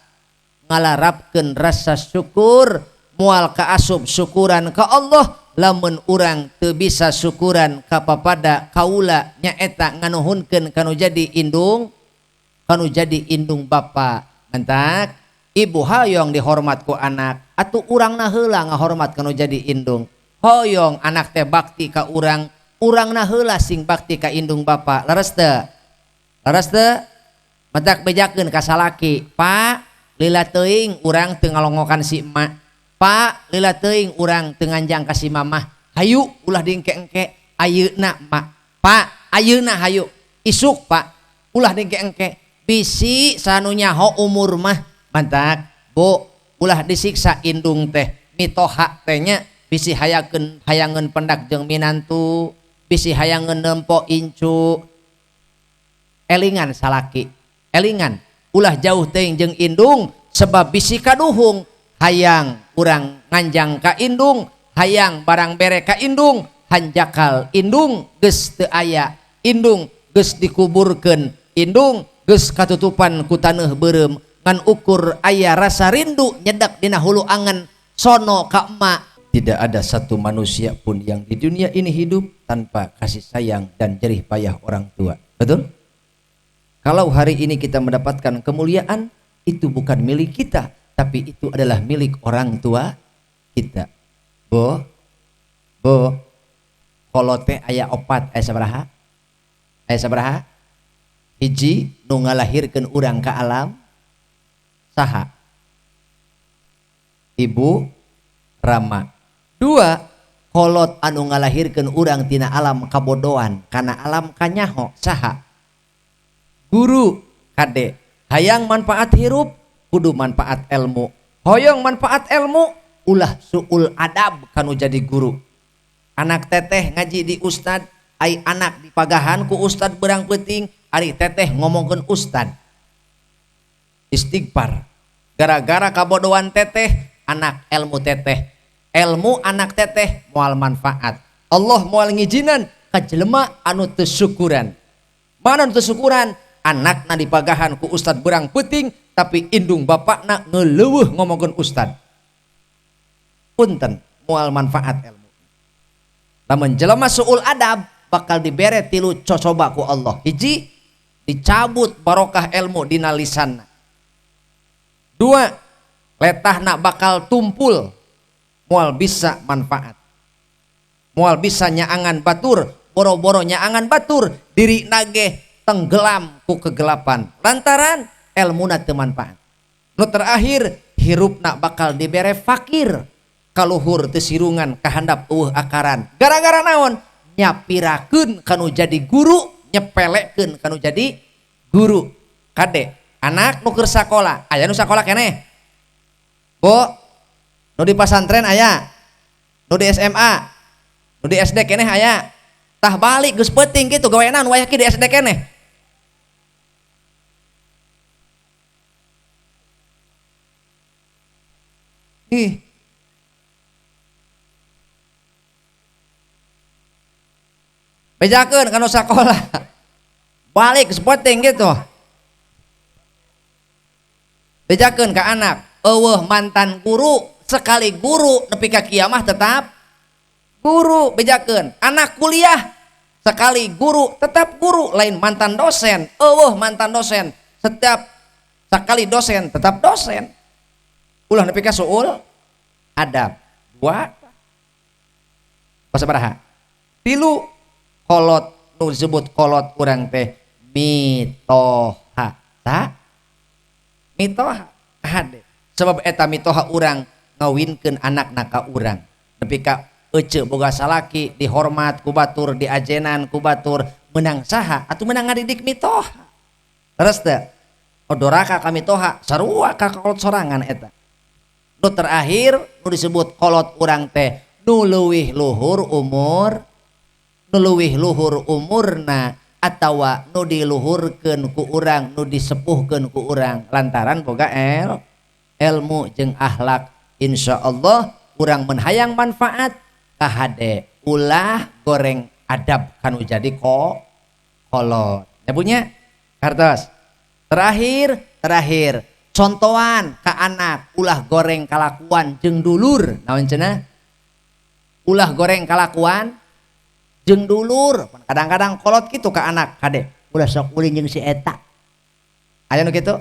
S1: ngalarapkeun rasa syukur, moal kaasup syukuran ka Allah. Lamun urang teu bisa syukuran ka papada kaula nyaeta nganuhunkeun kanu jadi indung, kanu jadi indung bapa. Mantak ibu hoyong dihormat ku anak, atuh urang na heula ngahormat kanu jadi indung. Hoyong anak teh bakti ka urang, urang na heula sing bakti ka indung bapa. Leres teu? Leres teu? Mantak bejakeun ka salaki, Pak lila teuing urang teu ngalongokan si emak, Pak lila teuing urang teu nganjang ka si mamah, hayu ulah diengke-engke ayeuna mak, Pak ayeuna hayu isuk Pak ulah diengke-engke bisi sanu nyaho umur mah. Mantak Bu ulah disiksa indung teh mitoha teh nya bisi hayangeun pendak jeung minantu, bisi hayangeun nempo incu. Elingan salaki, elingan ulah jauh teuing jeung indung sebab bisi kaduhung hayang urang nganjang ka indung, hayang barang bere ka indung, hanjakal indung geus teu aya, indung geus dikuburkeun, indung geus katutupan ku taneuh beureum, ngan ukur aya rasa rindu nyedak dina hulu angan sono ka emak. Tidak ada satu manusia pun yang di dunia ini hidup tanpa kasih sayang dan jerih payah orang tua. Betul? Kalau hari ini kita mendapatkan kemuliaan, itu bukan milik kita, tapi itu adalah milik orang tua kita. Bo, kolote aya opat, aya sabaraha? Aya sabaraha? Hiji nu ngalahirkeun urang ka alam saha? Ibu Rama. 2 kolot anu ngalahirkeun urang tina alam kabodohan kana alam kanyaho saha guru kade hayang manfaat hirup kudu manfaat ilmu hoyong manfaat ilmu ulah suul adab kanu jadi guru anak teteh ngaji di ustad ai anak dipagahan ku ustad berang penting ari teteh ngomongkeun ustad istighfar gara-gara kabodohan teteh anak ilmu teteh ilmu anak teteh moal manfaat Allah moal ngijinan ka jelema anu teu syukuran mana anu teu syukuran anakna dipagahan ku ustad berang penting tapi indung bapakna ngeleuweuh ngomongkeun ustad punten moal manfaat ilmu lamun jelema suul adab bakal dibere tilu cocoba ku Allah hiji dicabut barokah ilmu dina lisanna dua letahna bakal tumpul moal bisa manfaat moal bisa nyaangan batur boro-boro nyaangan batur diri nage tenggelam ku kegelapan lantaran ilmuna teu manfaat nu terakhir hirupna bakal dibere fakir kaluhur teu sirungan kahandap eueuh akaran gara-gara naon nyapirakeun kanu jadi guru nyepelekeun kanu jadi guru kade anak nu keur sakola aya nu sakola keneh bo nu di pasantren aya nu di SMA nu di SD keneh aya tah balik geus peuting kitu gaweana nu aya ki di SD keneh ih bejakeun kanu sakola balik geus peuting gitu bejakeun ka anak eueuh mantan guru sekali guru nepi ka kiamah tetap guru bejakeun anak kuliah sekali guru tetap guru lain mantan dosen eueuh mantan dosen setiap sekali dosen tetap dosen ulah nepi ka suul adab dua pasabaraha tilu kolot nu disebut kolot urang teh mitoha ta mitoha hade sebab eta mitoha urang ngawinkeun anakna ka urang nepi ka ece boga salaki dihormat ku batur diajenan ku batur menang saha atuh menang ngadidik mitoha terus teh odoraka ka mitoha sarua ka kolot sorangan eta nu terakhir nu disebut kolot urang teh nu leuwih luhur umur nu leuwih luhur umurna atawa nu diluhurkeun ku urang nu disepuhkeun ku urang lantaran boga ilmu jeung akhlak insyaallah urang mun hayang manfaat ka hade ulah goreng adab kanu jadi kolot nyabunya kartos terakhir contohan ka anak ulah goreng kalakuan jeung dulur naon cenah ulah goreng kalakuan jeung dulur kadang-kadang kolot gitu ka anak kade ulah sok ulin jeung si eta aya nu kitu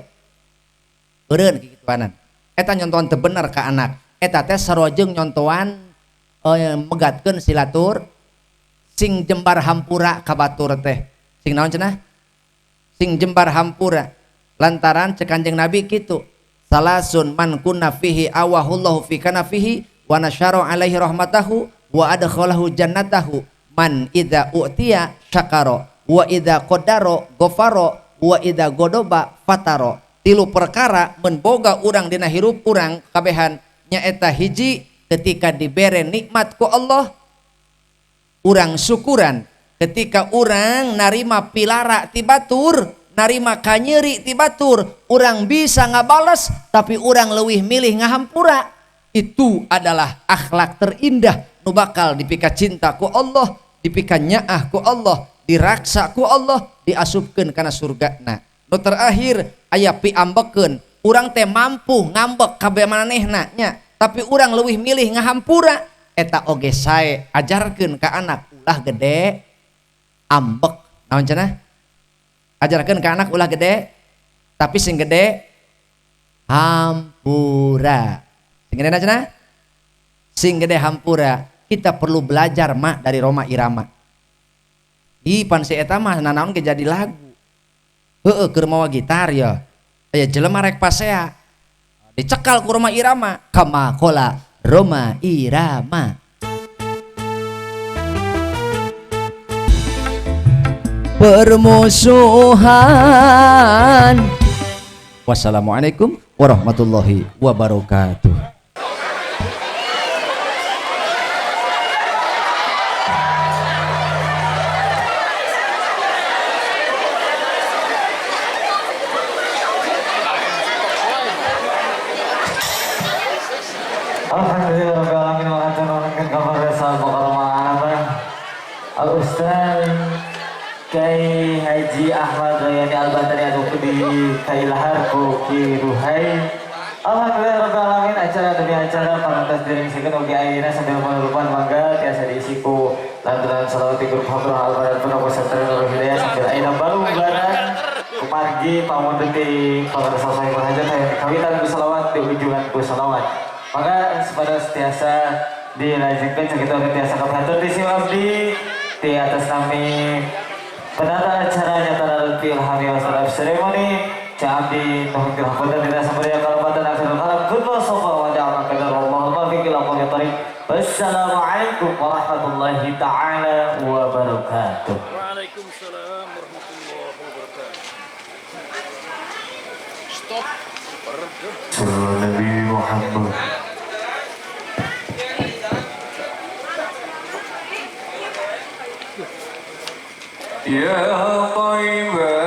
S1: eureun kikituanan eta nyontohan teu bener ka anak eta teh sarua jeung nyontohan megatkeun silatur sing jembar hampura ka batur teh sing naon cenah sing jembar hampura lantaran cek Kanjeng Nabi kitu salasun man kunna fihi awahullahu fi kanafihi wa nasyara alaihi rahmatahu wa adkhalahu jannatahu man idza u'tiya syakara wa idza qaddara ghafara wa idza godoba fataro tilu perkara menboga urang dina hirup urang kabehan nyaeta hiji ketika dibere nikmat ku Allah urang syukuran ketika urang narima pilara ti batur narima kanyeri ti batur urang bisa ngabales tapi urang leuwih milih ngahampura itu adalah akhlak terindah nu bakal dipika cinta ku Allah dipika nyaah ku Allah diraksa ku Allah diasupkeun kana surgana nu terakhir aya piambekeun urang teh mampu ngambek kabeh manehna nya tapi urang leuwih milih ngahampura eta oge sae ajarkeun ka anak ulah gede ambek naon cenah ajarkeun ka anak ulah gede tapi sing gede hampura sing gede cenah sing gede hampura kita perlu belajar mak dari Roma Irama di pan si eta mah nanaon ge jadi lagu heueuh keur mawa gitar ya aya jelema rek pasea dicekal ku Roma Irama kama kola Roma Irama
S3: permusuhan. Wassalamualaikum warahmatullahi wabarakatuh.
S4: Alhamdulillahirrahmanirrahim. Wa hatanahkan kabar sahabat Al-Ma'anabah Al-Ustaz Kai Haji Ahmad Rayani Al-Batari Aduk di Kailahar Koki Ruhai. Alhamdulillahirrahmanirrahim. Acara demi acara pantas diri sikan ugi ayeuna sambil menerupan mangga tiasa diisi ku lantunan salawat grup Hadrah Al-Barat Pun Peserta Nurul Hidayah sambil ayeuna baru lebaran kumargi pamunten ti pangarsa sahih berhajat hayang kawitan ku salawat di ujungan ku salawat. Maka pada setiasa dilanjutkan segitu tiasa kabahatur di abdi di atas nami penata acaranya Taral Ilhami Wassalaf Ceremony Cabdi Nuhun Kirahkutan Dina Samudia Kalabatan Akhirul Kalam Kudwa Sofa Wada'amak Kadar Allah Mafiqil Aqam Yatarik. Wassalamualaikum warahmatullahi ta'ala wabarakatuh.
S5: Waalaikumsalam warahmatullahi wabarakatuh. Stop.
S4: Nabi Muhammad. Ya Taibah